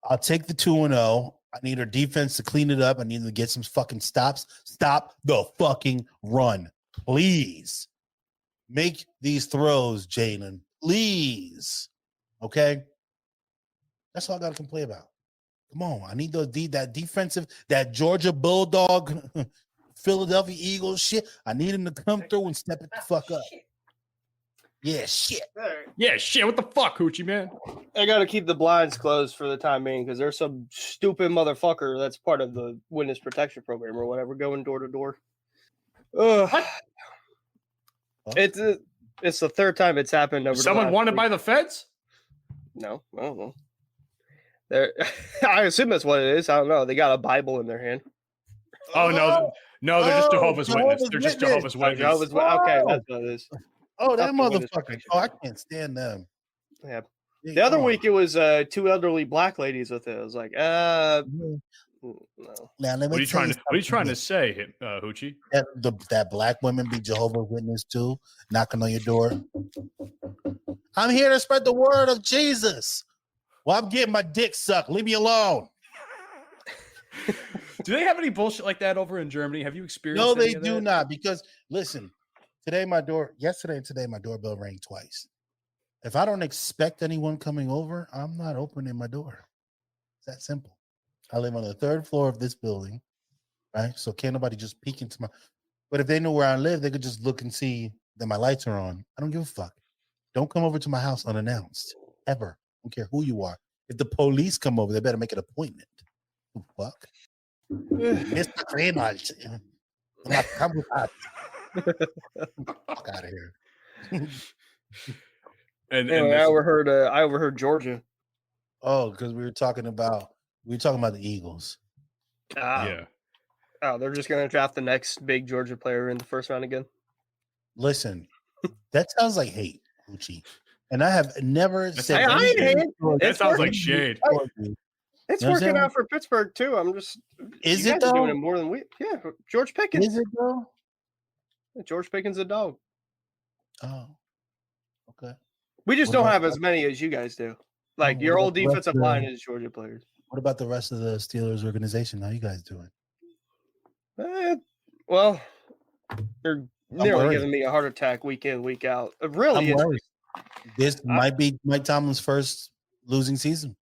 I'll take the 2-0. I need our defense to clean it up. I need to get some fucking stops. Stop the fucking run, please. Make these throws, Jalen. Please. Okay? That's all I got to complain about. Come on. I need that defensive, that Georgia Bulldog, Philadelphia Eagles shit. I need him to come through and step it the fuck up. Yeah, shit. Yeah, shit. What the fuck, Hoochie, man? I got to keep the blinds closed for the time being because there's some stupid motherfucker that's part of the witness protection program or whatever going door to door. It's the third time it's happened over. Someone wanted by the feds? No, I don't know. I assume that's what it is. I don't know. They got a Bible in their hand. Oh no, they're just Jehovah's Witness. They're just Jehovah's Witness. Okay, that's what it is. Oh, that motherfucker. Oh, I can't stand them. Yeah. The other week it was two elderly black ladies with it. I was like, no. Now, what are you trying to say, Hoochie? That black women be Jehovah's Witness too, knocking on your door. I'm here to spread the word of Jesus. Well, I'm getting my dick sucked. Leave me alone. Do they have any bullshit like that over in Germany? Have you experienced? No, they do not. Because listen, yesterday and today, my doorbell rang twice. If I don't expect anyone coming over, I'm not opening my door. It's that simple. I live on the third floor of this building, right? So can't nobody just peek into my. But if they know where I live, they could just look and see that my lights are on. I don't give a fuck. Don't come over to my house unannounced ever. I don't care who you are. If the police come over, they better make an appointment. Fuck. Mr. Reynolds. I'm not coming out. Fuck out of here. I overheard Georgia. Oh, because we were talking about the Eagles. Yeah. Oh, they're just gonna draft the next big Georgia player in the first round again. Listen, that sounds like hate, Hoochie. And I have never said I ain't hate. That sounds like shade. It's working out for Pittsburgh too. I'm just is you it guys are though? doing it more than we? Yeah, George Pickens. Is it though? George Pickens a dog. Oh, okay. We just don't have as many as you guys do. Like your old defensive line is Georgia players. What about the rest of the Steelers organization? How you guys doing? Well, you're nearly giving me a heart attack week in, week out. It really is. This might be Mike Tomlin's first losing season.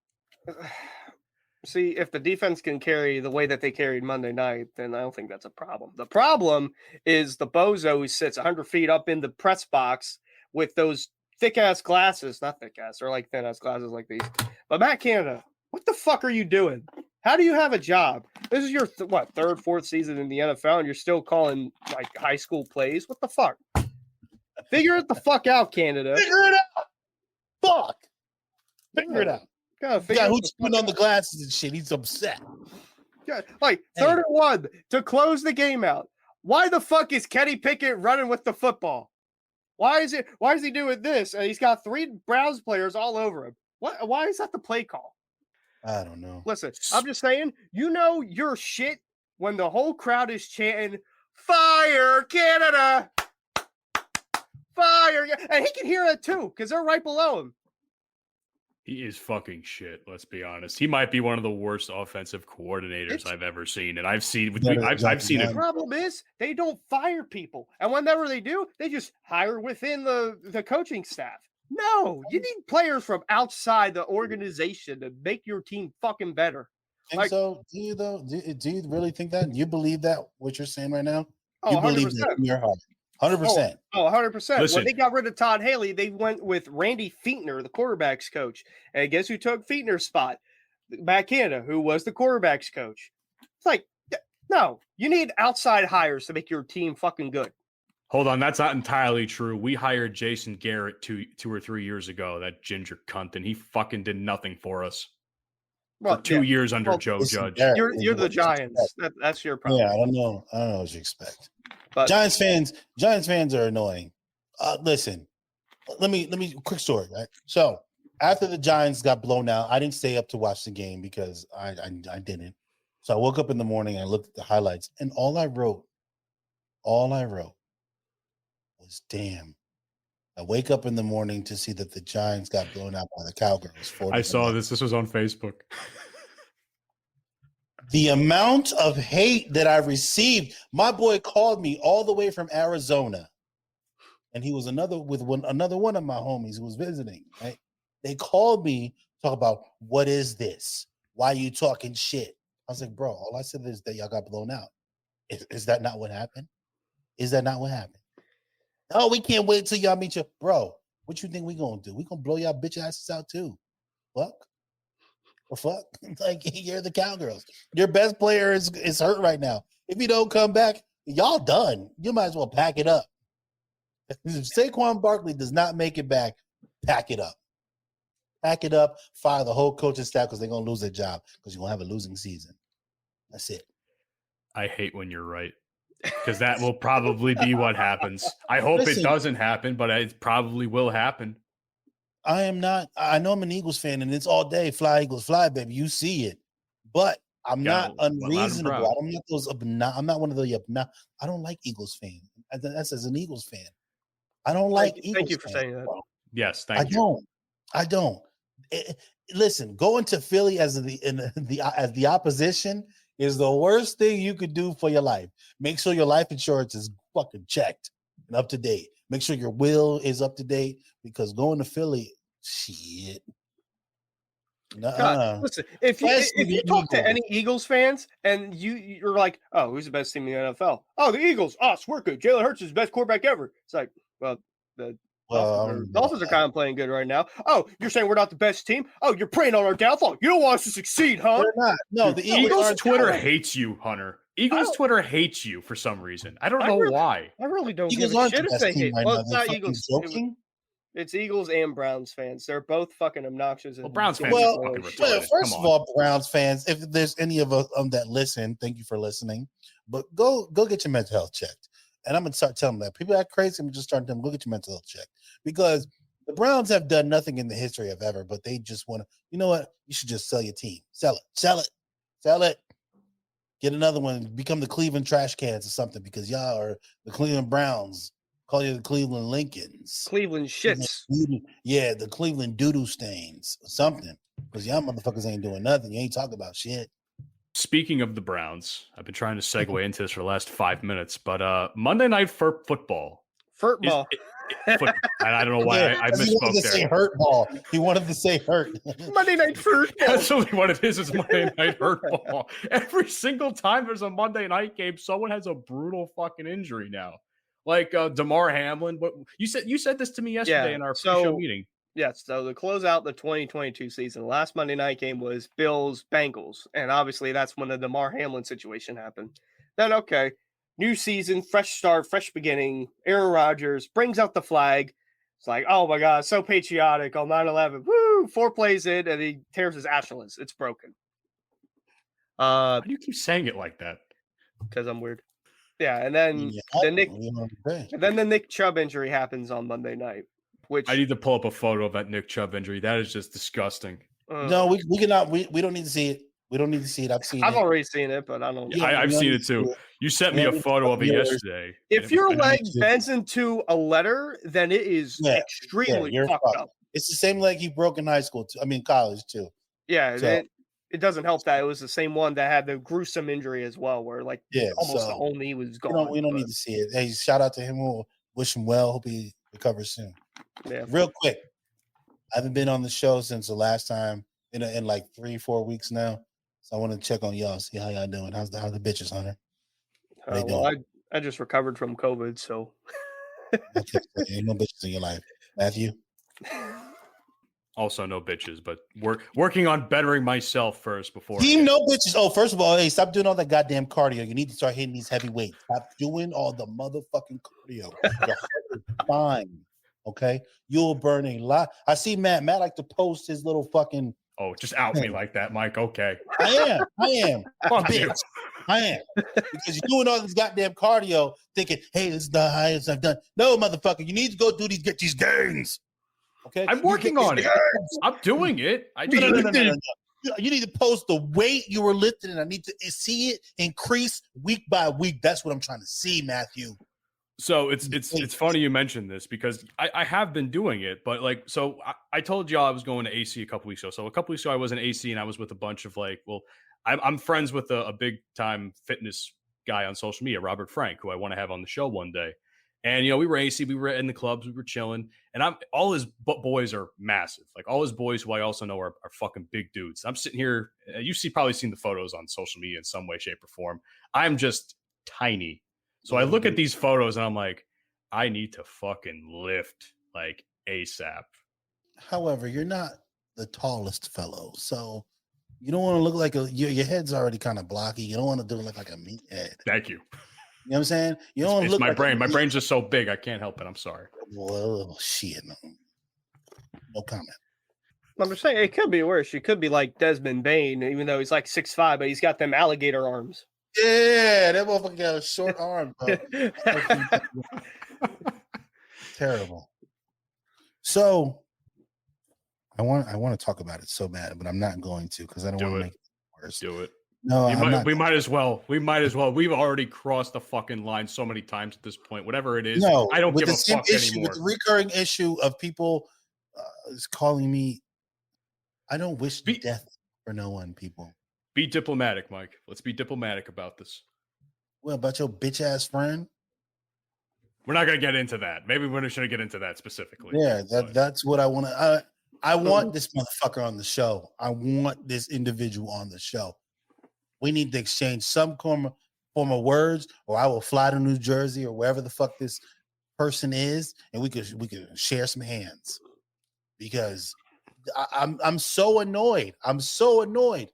See, if the defense can carry the way that they carried Monday night, then I don't think that's a problem. The problem is the bozo who sits 100 feet up in the press box with those thick-ass glasses. Not thick-ass, they're like thin-ass glasses like these. But Matt Canada, what the fuck are you doing? How do you have a job? This is your, third, fourth season in the NFL, and you're still calling, like, high school plays? What the fuck? Figure it the fuck out, Canada. Figure it out. Fuck. Figure it out. Gotta The figure guy out who's putting on the glasses and shit, he's upset. like third and 1 to close the game out. Why the fuck is Kenny Pickett running with the football? Why is he doing this? And he's got 3 Browns players all over him. Why is that the play call? I don't know. Listen, I'm just saying, you're shit when the whole crowd is chanting, "Fire Canada! Fire!" And he can hear it too, because they're right below him. He is fucking shit. Let's be honest. He might be one of the worst offensive coordinators I've ever seen, and I've seen it. The problem is they don't fire people, and whenever they do, they just hire within the coaching staff. No, you need players from outside the organization to make your team fucking better. Think so? Do you though? Do you really think that? You believe that? What you're saying right now? Oh, you believe that in your heart? 100%. Oh, 100%. Listen. When they got rid of Todd Haley, they went with Randy Fichtner, the quarterback's coach. And guess who took Fichtner's spot? Matt Canada, who was the quarterback's coach. It's like, no, you need outside hires to make your team fucking good. Hold on, that's not entirely true. We hired Jason Garrett two or 3 years ago, that ginger cunt, and he fucking did nothing for us. For 2 years under Joe Judge. You're the Giants. That's your problem. Yeah, I don't know what you expect. But Giants fans are annoying. Listen, let me quick story, right? So after the Giants got blown out, I didn't stay up to watch the game because I didn't. So I woke up in the morning and I looked at the highlights, and all I wrote was, damn. I wake up in the morning to see that the Giants got blown out by the Cowgirls. I saw this. This was on Facebook. The amount of hate that I received. My boy called me all the way from Arizona, and he was another one of my homies who was visiting. Right? They called me, talk about, what is this? Why are you talking shit? I was like, bro, all I said is that y'all got blown out. Is that not what happened? Is that not what happened? Oh, we can't wait till y'all meet you. Bro, what you think we gonna do? We gonna blow y'all bitch asses out too. Fuck. Or fuck. Like, you're the Cowgirls. Your best player is hurt right now. If you don't come back, y'all done. You might as well pack it up. If Saquon Barkley does not make it back, pack it up. Pack it up, fire the whole coaching staff because they're gonna lose their job because you're gonna have a losing season. That's it. I hate when you're right. Because that will probably be what happens. I hope it doesn't happen, but it probably will happen. I am not. I know I'm an Eagles fan, and it's all day. Fly, Eagles, fly, baby. You see it. But I'm not unreasonable. I'm not one of the I don't like Eagles fans. That's as an Eagles fan. I don't like Eagles. Thank you for saying that. Yes, thank you. I don't. Listen, going to Philly as the opposition is the worst thing you could do for your life. Make sure your life insurance is fucking checked and up to date. Make sure your will is up to date, because going to Philly, shit. God, listen, if you talk to any Eagles fans and you're like, oh, who's the best team in the NFL? Oh, the Eagles. Us, we're good. Jalen Hurts is the best quarterback ever. It's like, well, the Dolphins are kind of playing good right now. Oh, you're saying we're not the best team? Oh, you're preying on our downfall. You don't want us to succeed, huh? We're not. No, the Eagles Twitter hates you, Hunter. Eagles Twitter hates you for some reason. I don't know why. I really don't Eagles give a aren't shit the if best they team hate. right Well, now. it's They're not fucking Eagles. joking. It's Eagles and Browns fans. They're both fucking obnoxious. Well, Browns fans Well, are fucking retarded. first of all, Browns fans, if there's any of us that listen, thank you for listening. But go get your mental health checked. And I'm gonna start telling them that people act crazy. I'm just starting to tell them, go get your mental health checked, because the Browns have done nothing in the history of ever, but they just want to. You know what? You should just sell your team. Sell it. Get another one. Become the Cleveland Trash Cans or something, because y'all are the Cleveland Browns. Call you the Cleveland Lincolns. Cleveland shits. Yeah, the Cleveland doo-doo stains or something. Because y'all motherfuckers ain't doing nothing. You ain't talking about shit. Speaking of the Browns, I've been trying to segue into this for the last 5 minutes, but Monday Night Football. Football. And I don't know why I misspoke He wanted to say hurt ball. He wanted to say hurt. Monday Night Football. That's really what it is. It's Monday Night Hurt Ball. Every single time there's a Monday night game, someone has a brutal fucking injury now. Like DeMar Hamlin. But you said this to me yesterday in our pre-show meeting. Yes, so to close out the 2022 season, the last Monday night game was Bills-Bengals, and obviously that's when the DeMar Hamlin situation happened. Then, okay, new season, fresh start, fresh beginning. Aaron Rodgers brings out the flag. It's like, oh my God, so patriotic on 9/11. Woo! 4 plays in, and he tears his Achilles. It's broken. Why do you keep saying it like that? Because I'm weird. Yeah, and then the Nick Chubb injury happens on Monday night. Which I need to pull up a photo of that Nick Chubb injury. That is just disgusting. No, we cannot. We don't need to see it. We don't need to see it. I've already seen it, but I don't. Yeah, I've seen it too. You sent me a photo of it yesterday. If your leg bends into a letter, then it is extremely fucked up. It's the same leg he broke in high school. College too. Yeah, so, it doesn't help that it was the same one that had the gruesome injury as well, where almost the whole knee was gone. We don't need to see it. Hey, shout out to him. We'll wish him well. Hope he recovers soon. Yeah. Real quick, I haven't been on the show since the last time in like 3-4 weeks now. So I want to check on y'all, see how y'all doing. How's the bitches, Hunter? Well, I just recovered from COVID, so okay, ain't no bitches in your life, Matthew. Also, no bitches, but working on bettering myself first before. Team no bitches. Oh, first of all, hey, stop doing all that goddamn cardio. You need to start hitting these heavy weights. Stop doing all the motherfucking cardio. Your heart is fine. Okay, you'll burn a lot. I see Matt. Matt like to post his little fucking. Oh, just out me like that, Mike. Okay. I am. Fuck you. I am. Because you're doing all this goddamn cardio, thinking, hey, this is the highest I've done. No, motherfucker, you need to go get these gains. Okay, I'm working on it. I'm doing it. No. You need to post the weight you were lifting, and I need to see it increase week by week. That's what I'm trying to see, Matthew. So it's funny you mentioned this because I have been doing it, but I told y'all I was going to AC a couple weeks ago. So a couple weeks ago I was in AC and I was with a bunch of I'm friends with a big time fitness guy on social media, Robert Frank, who I want to have on the show one day. And we were AC, we were in the clubs, we were chilling, and all his boys are massive. Like all his boys, who I also know are fucking big dudes. I'm sitting here, probably seen the photos on social media in some way, shape, or form. I'm just tiny. So I look at these photos and I'm like, I need to fucking lift like ASAP. However, you're not the tallest fellow, so you don't want to look like your head's already kind of blocky. You don't want to look like a meathead. Thank you. You know what I'm saying? You don't want to look my like brain. My brain's just so big, I can't help it. I'm sorry. Well, shit. No comment. I'm just saying it could be worse. You could be like Desmond Bain, even though he's like 6'5", but he's got them alligator arms. Yeah, that motherfucker got a short arm, bro. Terrible. So I want to talk about it so bad, but I'm not going to because I don't want to make it worse. Do it. No, we might as well. We've already crossed the fucking line so many times at this point. Whatever it is, no, I don't give a fuck anymore. With the recurring issue of people is calling me. I don't wish death for no one, people. Be diplomatic, Mike. Let's be diplomatic about this. What about your bitch ass friend? We're not going to get into that. Maybe we shouldn't get into that specifically. Yeah, that's what I want to. I want this motherfucker on the show. I want this individual on the show. We need to exchange some form of words, or I will fly to New Jersey or wherever the fuck this person is, and we could share some hands. Because I'm so annoyed. I'm so annoyed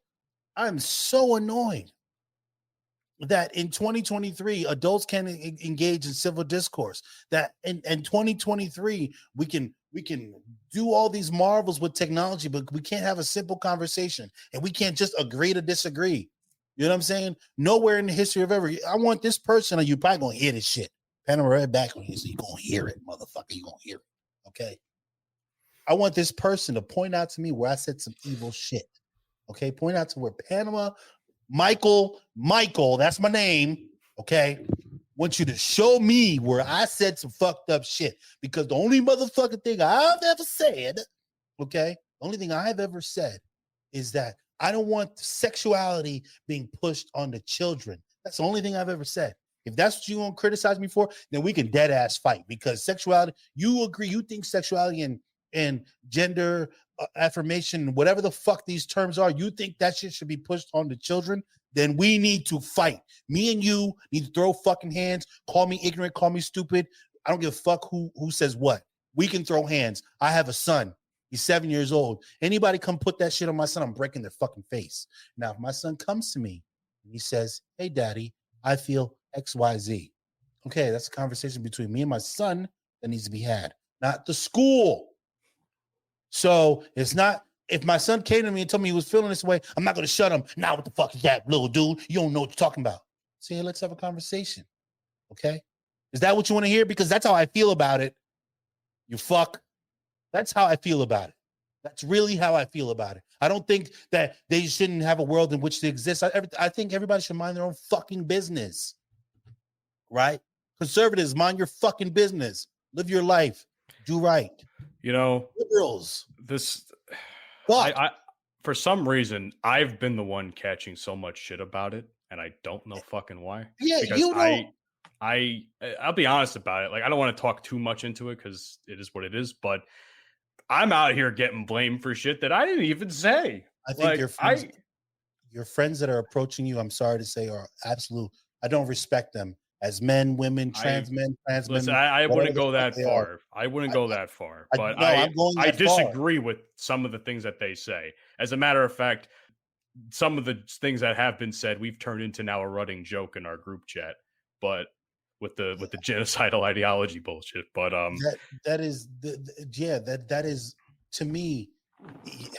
that in 2023 adults can engage in civil discourse. That in 2023 we can do all these marvels with technology, but we can't have a simple conversation, and we can't just agree to disagree. You know what I'm saying? Nowhere in the history of ever. I want this person, or you probably gonna hear this shit. Panama Red back on you, so you gonna hear it, motherfucker. You gonna hear it, okay? I want this person to point out to me where I said some evil shit. Okay, point out to where Panama Michael, that's my name. Okay, want you to show me where I said some fucked up shit, because the only motherfucking thing I've ever said, okay, the only thing I've ever said is that I don't want sexuality being pushed on the children. That's the only thing I've ever said. If that's what you want to criticize me for, then we can dead ass fight, because sexuality, you agree, you think sexuality and gender affirmation, whatever the fuck these terms are, you think that shit should be pushed on the children, then we need to fight. Me and you need to throw fucking hands. Call me ignorant, call me stupid. I don't give a fuck who says what. We can throw hands. I have a son. He's 7 years old. Anybody come put that shit on my son, I'm breaking their fucking face. Now, if my son comes to me and he says, hey, daddy, I feel XYZ. Okay, that's a conversation between me and my son that needs to be had, not the school. So it's not, if my son came to me and told me he was feeling this way, I'm not going to shut him. Now, what the fuck is that, little dude? You don't know what you're talking about. See, let's have a conversation. Okay? Is that what you want to hear? Because that's how I feel about it. You fuck. That's how I feel about it. That's really how I feel about it. I don't think that they shouldn't have a world in which they exist. I think everybody should mind their own fucking business. Right? Conservatives, mind your fucking business. Live your life. Do right. You know, liberals. I for some reason, I've been the one catching so much shit about it, and I don't know fucking why. Yeah, because you know. I'll be honest about it. Like, I don't want to talk too much into it because it is what it is, but I'm out here getting blamed for shit that I didn't even say. I think your friends that are approaching you, I'm sorry to say, are absolute. I don't respect them as men, women, trans men, trans women. Listen, I wouldn't go that far. I wouldn't go that far. But I disagree with some of the things that they say. As a matter of fact, some of the things that have been said, we've turned into now a running joke in our group chat. But with the genocidal ideology bullshit. But that is to me,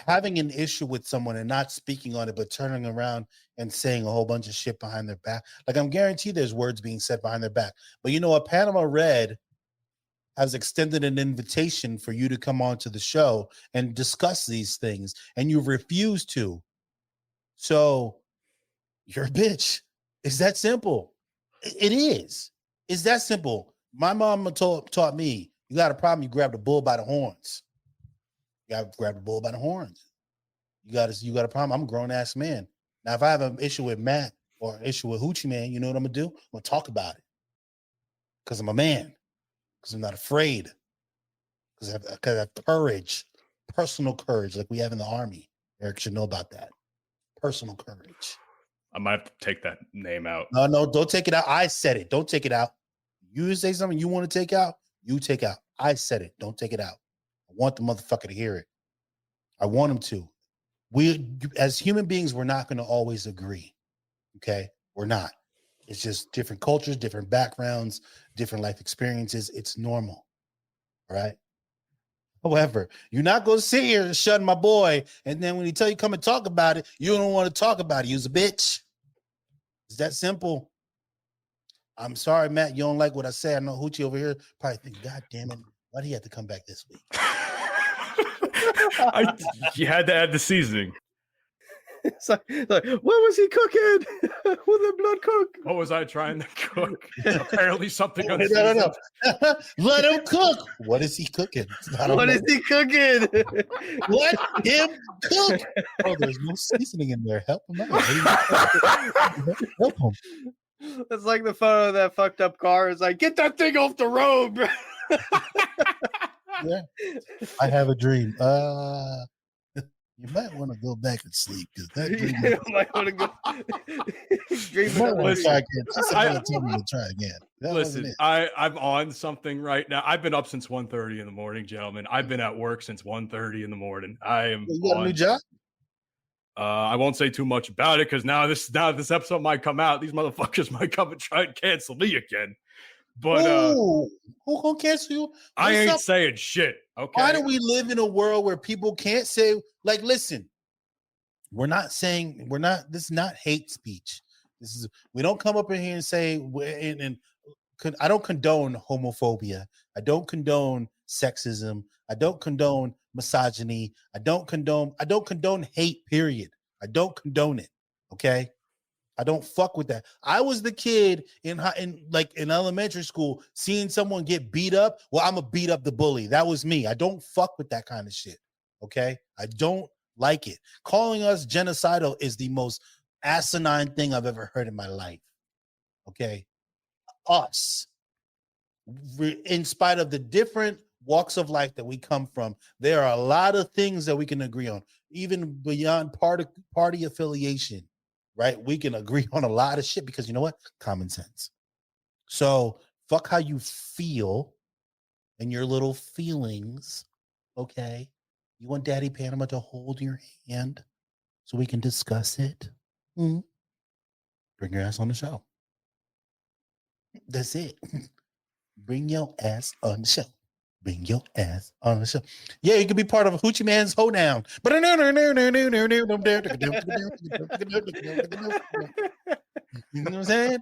having an issue with someone and not speaking on it, but turning around and saying a whole bunch of shit behind their back. Like, I'm guaranteed there's words being said behind their back. But you know what? Panama Red has extended an invitation for you to come on to the show and discuss these things, and you refuse to. So you're a bitch. It's that simple. It is. It's that simple. My mom taught me, you got a problem, you grab the bull by the horns. You got to grab the bull by the horns. You got a problem. I'm a grown ass man. Now, if I have an issue with Matt or an issue with Hoochieman, you know what I'm gonna do? I'm gonna talk about it because I'm a man. Because I'm not afraid. Because I have courage, personal courage, like we have in the Army. Eric should know about that. Personal courage. I might have to take that name out. No, don't take it out. I said it. Don't take it out. You say something you want to take out, you take out. I said it. Don't take it out. I want the motherfucker to hear it. I want him to. We, as human beings, we're not going to always agree. Okay? We're not. It's just different cultures, different backgrounds, different life experiences. It's normal. All right? However, you're not going to sit here and shun my boy, and then when he tell you come and talk about it, you don't want to talk about it. You's a bitch. It's that simple. I'm sorry, Matt. You don't like what I say. I know Hoochie over here probably think, God damn it, why do you have to come back this week? You had to add the seasoning. It's like, what was he cooking? With the blood cook? What was I trying to cook? Apparently something. No. Let him cook. What is he cooking? What is he cooking? Let him cook. Oh, there's no seasoning in there. Help him out. Help him. It's like the photo of that fucked up car. It's like, get that thing off the road, bro. Yeah. I have a dream. You might want to go back and sleep because that dream. You might want to go. Try again. Somebody told me to try again. Listen, I'm on something right now. I've been up since 1:30 in the morning, gentlemen. I've been at work since 1:30 in the morning. I am. You got a new job? I won't say too much about it because now this episode might come out. These motherfuckers might come and try and cancel me again. But who gonna cancel you? I ain't saying shit. Okay. Why do we live in a world where people can't say, like, listen, this is not hate speech. We don't come up in here and say, I don't condone homophobia. I don't condone sexism. I don't condone misogyny. I don't condone hate, period. I don't condone it. Okay. I don't fuck with that. I was the kid in elementary school seeing someone get beat up. Well, I'm gonna beat up the bully. That was me. I don't fuck with that kind of shit. Okay? I don't like it. Calling us genocidal is the most asinine thing I've ever heard in my life. Okay? Us. In spite of the different walks of life that we come from, there are a lot of things that we can agree on, even beyond party affiliation. Right? We can agree on a lot of shit because you know what? Common sense. So fuck how you feel and your little feelings. Okay. You want Daddy Panama to hold your hand so we can discuss it? Bring your ass on the show. That's it. Bring your ass on the show. Bring your ass on the show. Yeah, you can be part of a Hoochieman's Hoedown. You know what I'm saying?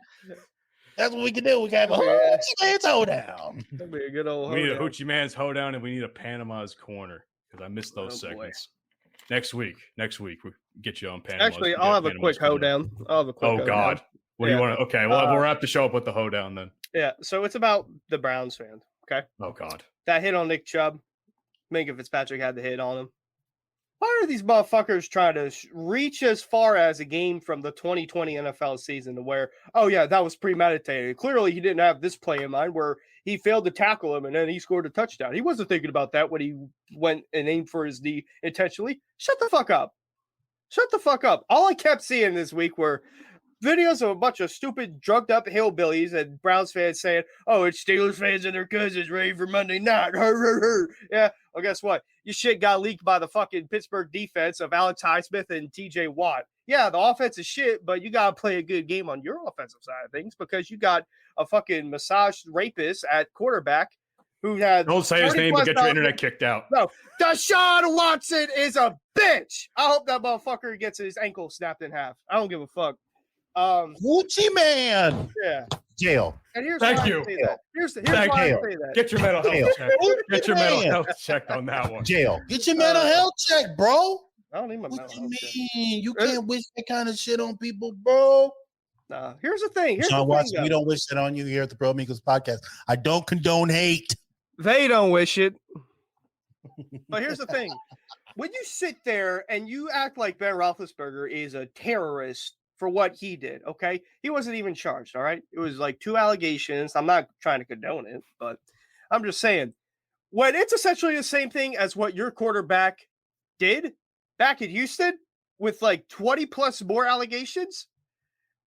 That's what we can do. We can have a Hoochieman's Hoedown. That'd be a good old. We need a hoedown. Hoochie Man's Hoedown, and we need a Panama's Corner because I missed those segments. Next week, we get you on Panama. Actually, I'll have a quick hoedown. I'll have a quick. Oh God, what do you want to? Okay, well, we'll have to show up with the hoedown then. Yeah, so it's about the Browns fans. Okay. Oh God, that hit on Nick Chubb. Minka Fitzpatrick had the hit on him. Why are these motherfuckers trying to reach as far as a game from the 2020 NFL season to where, oh yeah, that was premeditated? Clearly, he didn't have this play in mind where he failed to tackle him and then he scored a touchdown. He wasn't thinking about that when he went and aimed for his knee intentionally. Shut the fuck up. Shut the fuck up. All I kept seeing this week were videos of a bunch of stupid, drugged up hillbillies and Browns fans saying, oh, it's Steelers fans and their cousins ready for Monday night. Yeah, well, guess what? Your shit got leaked by the fucking Pittsburgh defense of Alex Highsmith and TJ Watt. Yeah, the offense is shit, but you got to play a good game on your offensive side of things because you got a fucking massage rapist at quarterback who had. Don't say his name to get your internet kicked out. No, Deshaun Watson is a bitch. I hope that motherfucker gets his ankle snapped in half. I don't give a fuck. Hoochieman. Yeah. Jail. And here's Thank why you. I say that. Here's why Thank I you. say that. Get your mental Jail. health checked. Get your mental health checked on that one. Jail. Get your mental health check, bro. I don't need my What mental you health check. mean? You can't wish that kind of shit on people, bro. Nah, here's the thing. Sean Watson, we don't wish that on you here at the Bro Amigos podcast. I don't condone hate. They don't wish it. But here's the thing. When you sit there and you act like Ben Roethlisberger is a terrorist for what he did, okay? He wasn't even charged, all right? It was like 2 allegations. I'm not trying to condone it, but I'm just saying, when it's essentially the same thing as what your quarterback did back in Houston with like 20 plus more allegations,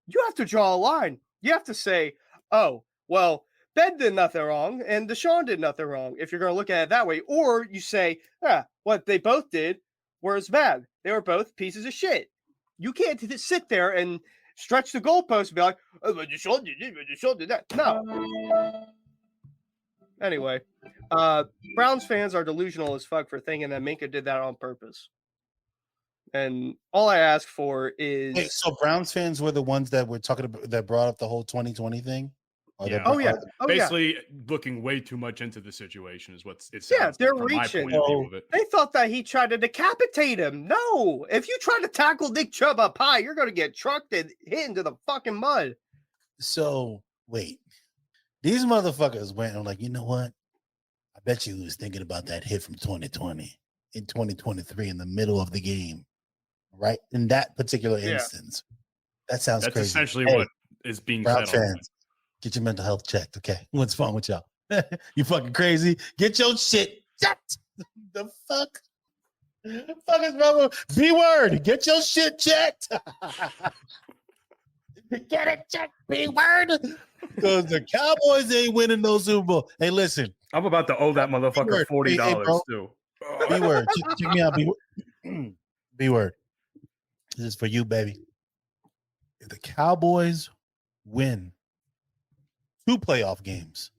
you have to draw a line. You have to say, oh, well, Ben did nothing wrong and Deshaun did nothing wrong if you're going to look at it that way. Or you say, what they both did was bad. They were both pieces of shit. You can't sit there and stretch the goalpost and be like, oh, but Deshaun did that. No. Anyway, Browns fans are delusional as fuck for thinking that Minka did that on purpose. And all I ask for is... Wait, so Browns fans were the ones that were talking about, that brought up the whole 2020 thing? Yeah. Oh, yeah. Basically, looking way too much into the situation is what it sounds. Yeah, they're like, from my reaching. point of view of it. They thought that he tried to decapitate him. No, if you try to tackle Nick Chubb up high, you're going to get trucked and hit into the fucking mud. So wait, these motherfuckers went and like, you know what? I bet you he was thinking about that hit from 2020 in 2023 in the middle of the game, right? In that particular instance, that sounds That's crazy. essentially Hey, what is being Browns said. fans, get your mental health checked, okay? What's wrong with y'all? You fucking crazy? Get your shit checked. The fuck? The fuck is wrong with B-word? Get your shit checked. Get it checked, B-word. Because the Cowboys ain't winning no Super Bowl. Hey, listen. I'm about to owe that motherfucker $40 too. B-word. Check me out, B-word. B-word. This is for you, baby. If the Cowboys win 2 playoff games,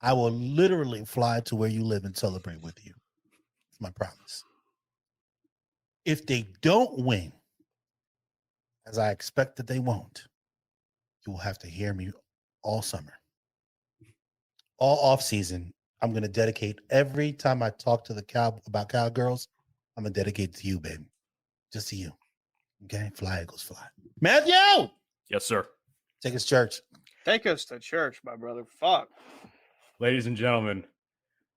I will literally fly to where you live and celebrate with you. It's my promise. If they don't win, as I expect that they won't, you will have to hear me all summer. All off season, I'm going to dedicate every time I talk to the about Cowgirls, I'm going to dedicate to you, baby. Just to you. Okay? Fly, Eagles, fly. Matthew! Yes, sir. Take us to church. Take us to church, my brother. Fuck. Ladies and gentlemen,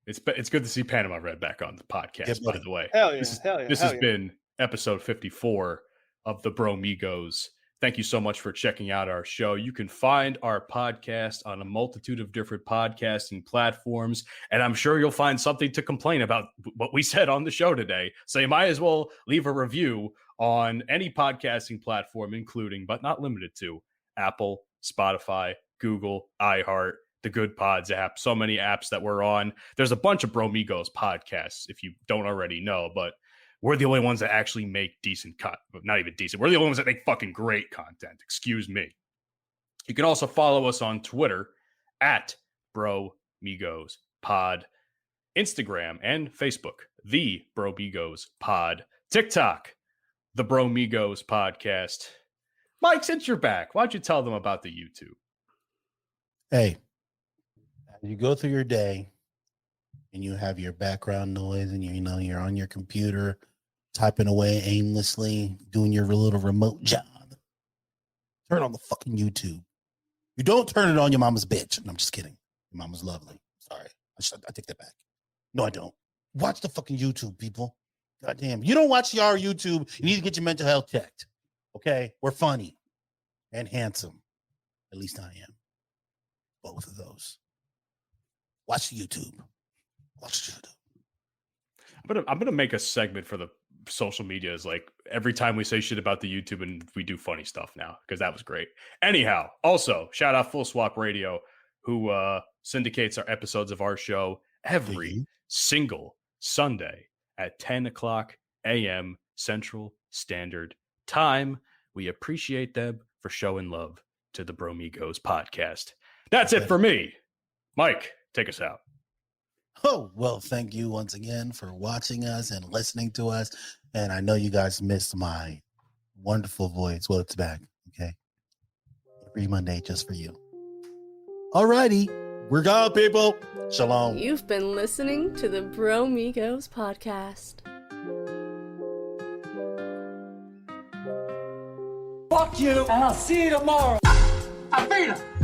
it's good to see Panama Red back on the podcast, Yes, by buddy. the way. Hell yeah. This has been episode 54 of the Bromigos. Thank you so much for checking out our show. You can find our podcast on a multitude of different podcasting platforms, and I'm sure you'll find something to complain about what we said on the show today. So you might as well leave a review on any podcasting platform, including, but not limited to, Apple, Spotify, Google, iHeart, the Good Pods app, so many apps that we're on. There's a bunch of Bromigos podcasts, if you don't already know, but we're the only ones that actually make decent content. Not even decent. We're the only ones that make fucking great content. Excuse me. You can also follow us on Twitter at BroMigosPod. Instagram and Facebook, The Bromigos Pod. TikTok, The Bromigos Podcast. Mike, since you're back, why don't you tell them about the YouTube? Hey, you go through your day and you have your background noise and you're on your computer typing away aimlessly, doing your little remote job. Turn on the fucking YouTube. You don't turn it on your mama's bitch. No, I'm just kidding. Your mama's lovely. Sorry. I take that back. No, I don't. Watch the fucking YouTube, people. Goddamn. You don't watch our YouTube, you need to get your mental health checked. Okay? We're funny and handsome. At least I am. Both of those. Watch the YouTube. Watch the YouTube. I'm gonna make a segment for the social media is like every time we say shit about the YouTube and we do funny stuff now because that was great. Anyhow, also shout out Full Swap Radio who syndicates our episodes of our show every single Sunday at 10 o'clock a.m. Central Standard Time. We appreciate them for showing love to the Bromigos podcast. That's it for me. Mike, take us out. Oh, well, thank you once again for watching us and listening to us. And I know you guys missed my wonderful voice. Well, it's back. Okay. Every Monday just for you. All righty. We're gone, people. Shalom. You've been listening to the Bromigos podcast. Fuck you, and I'll see you tomorrow. I beat him.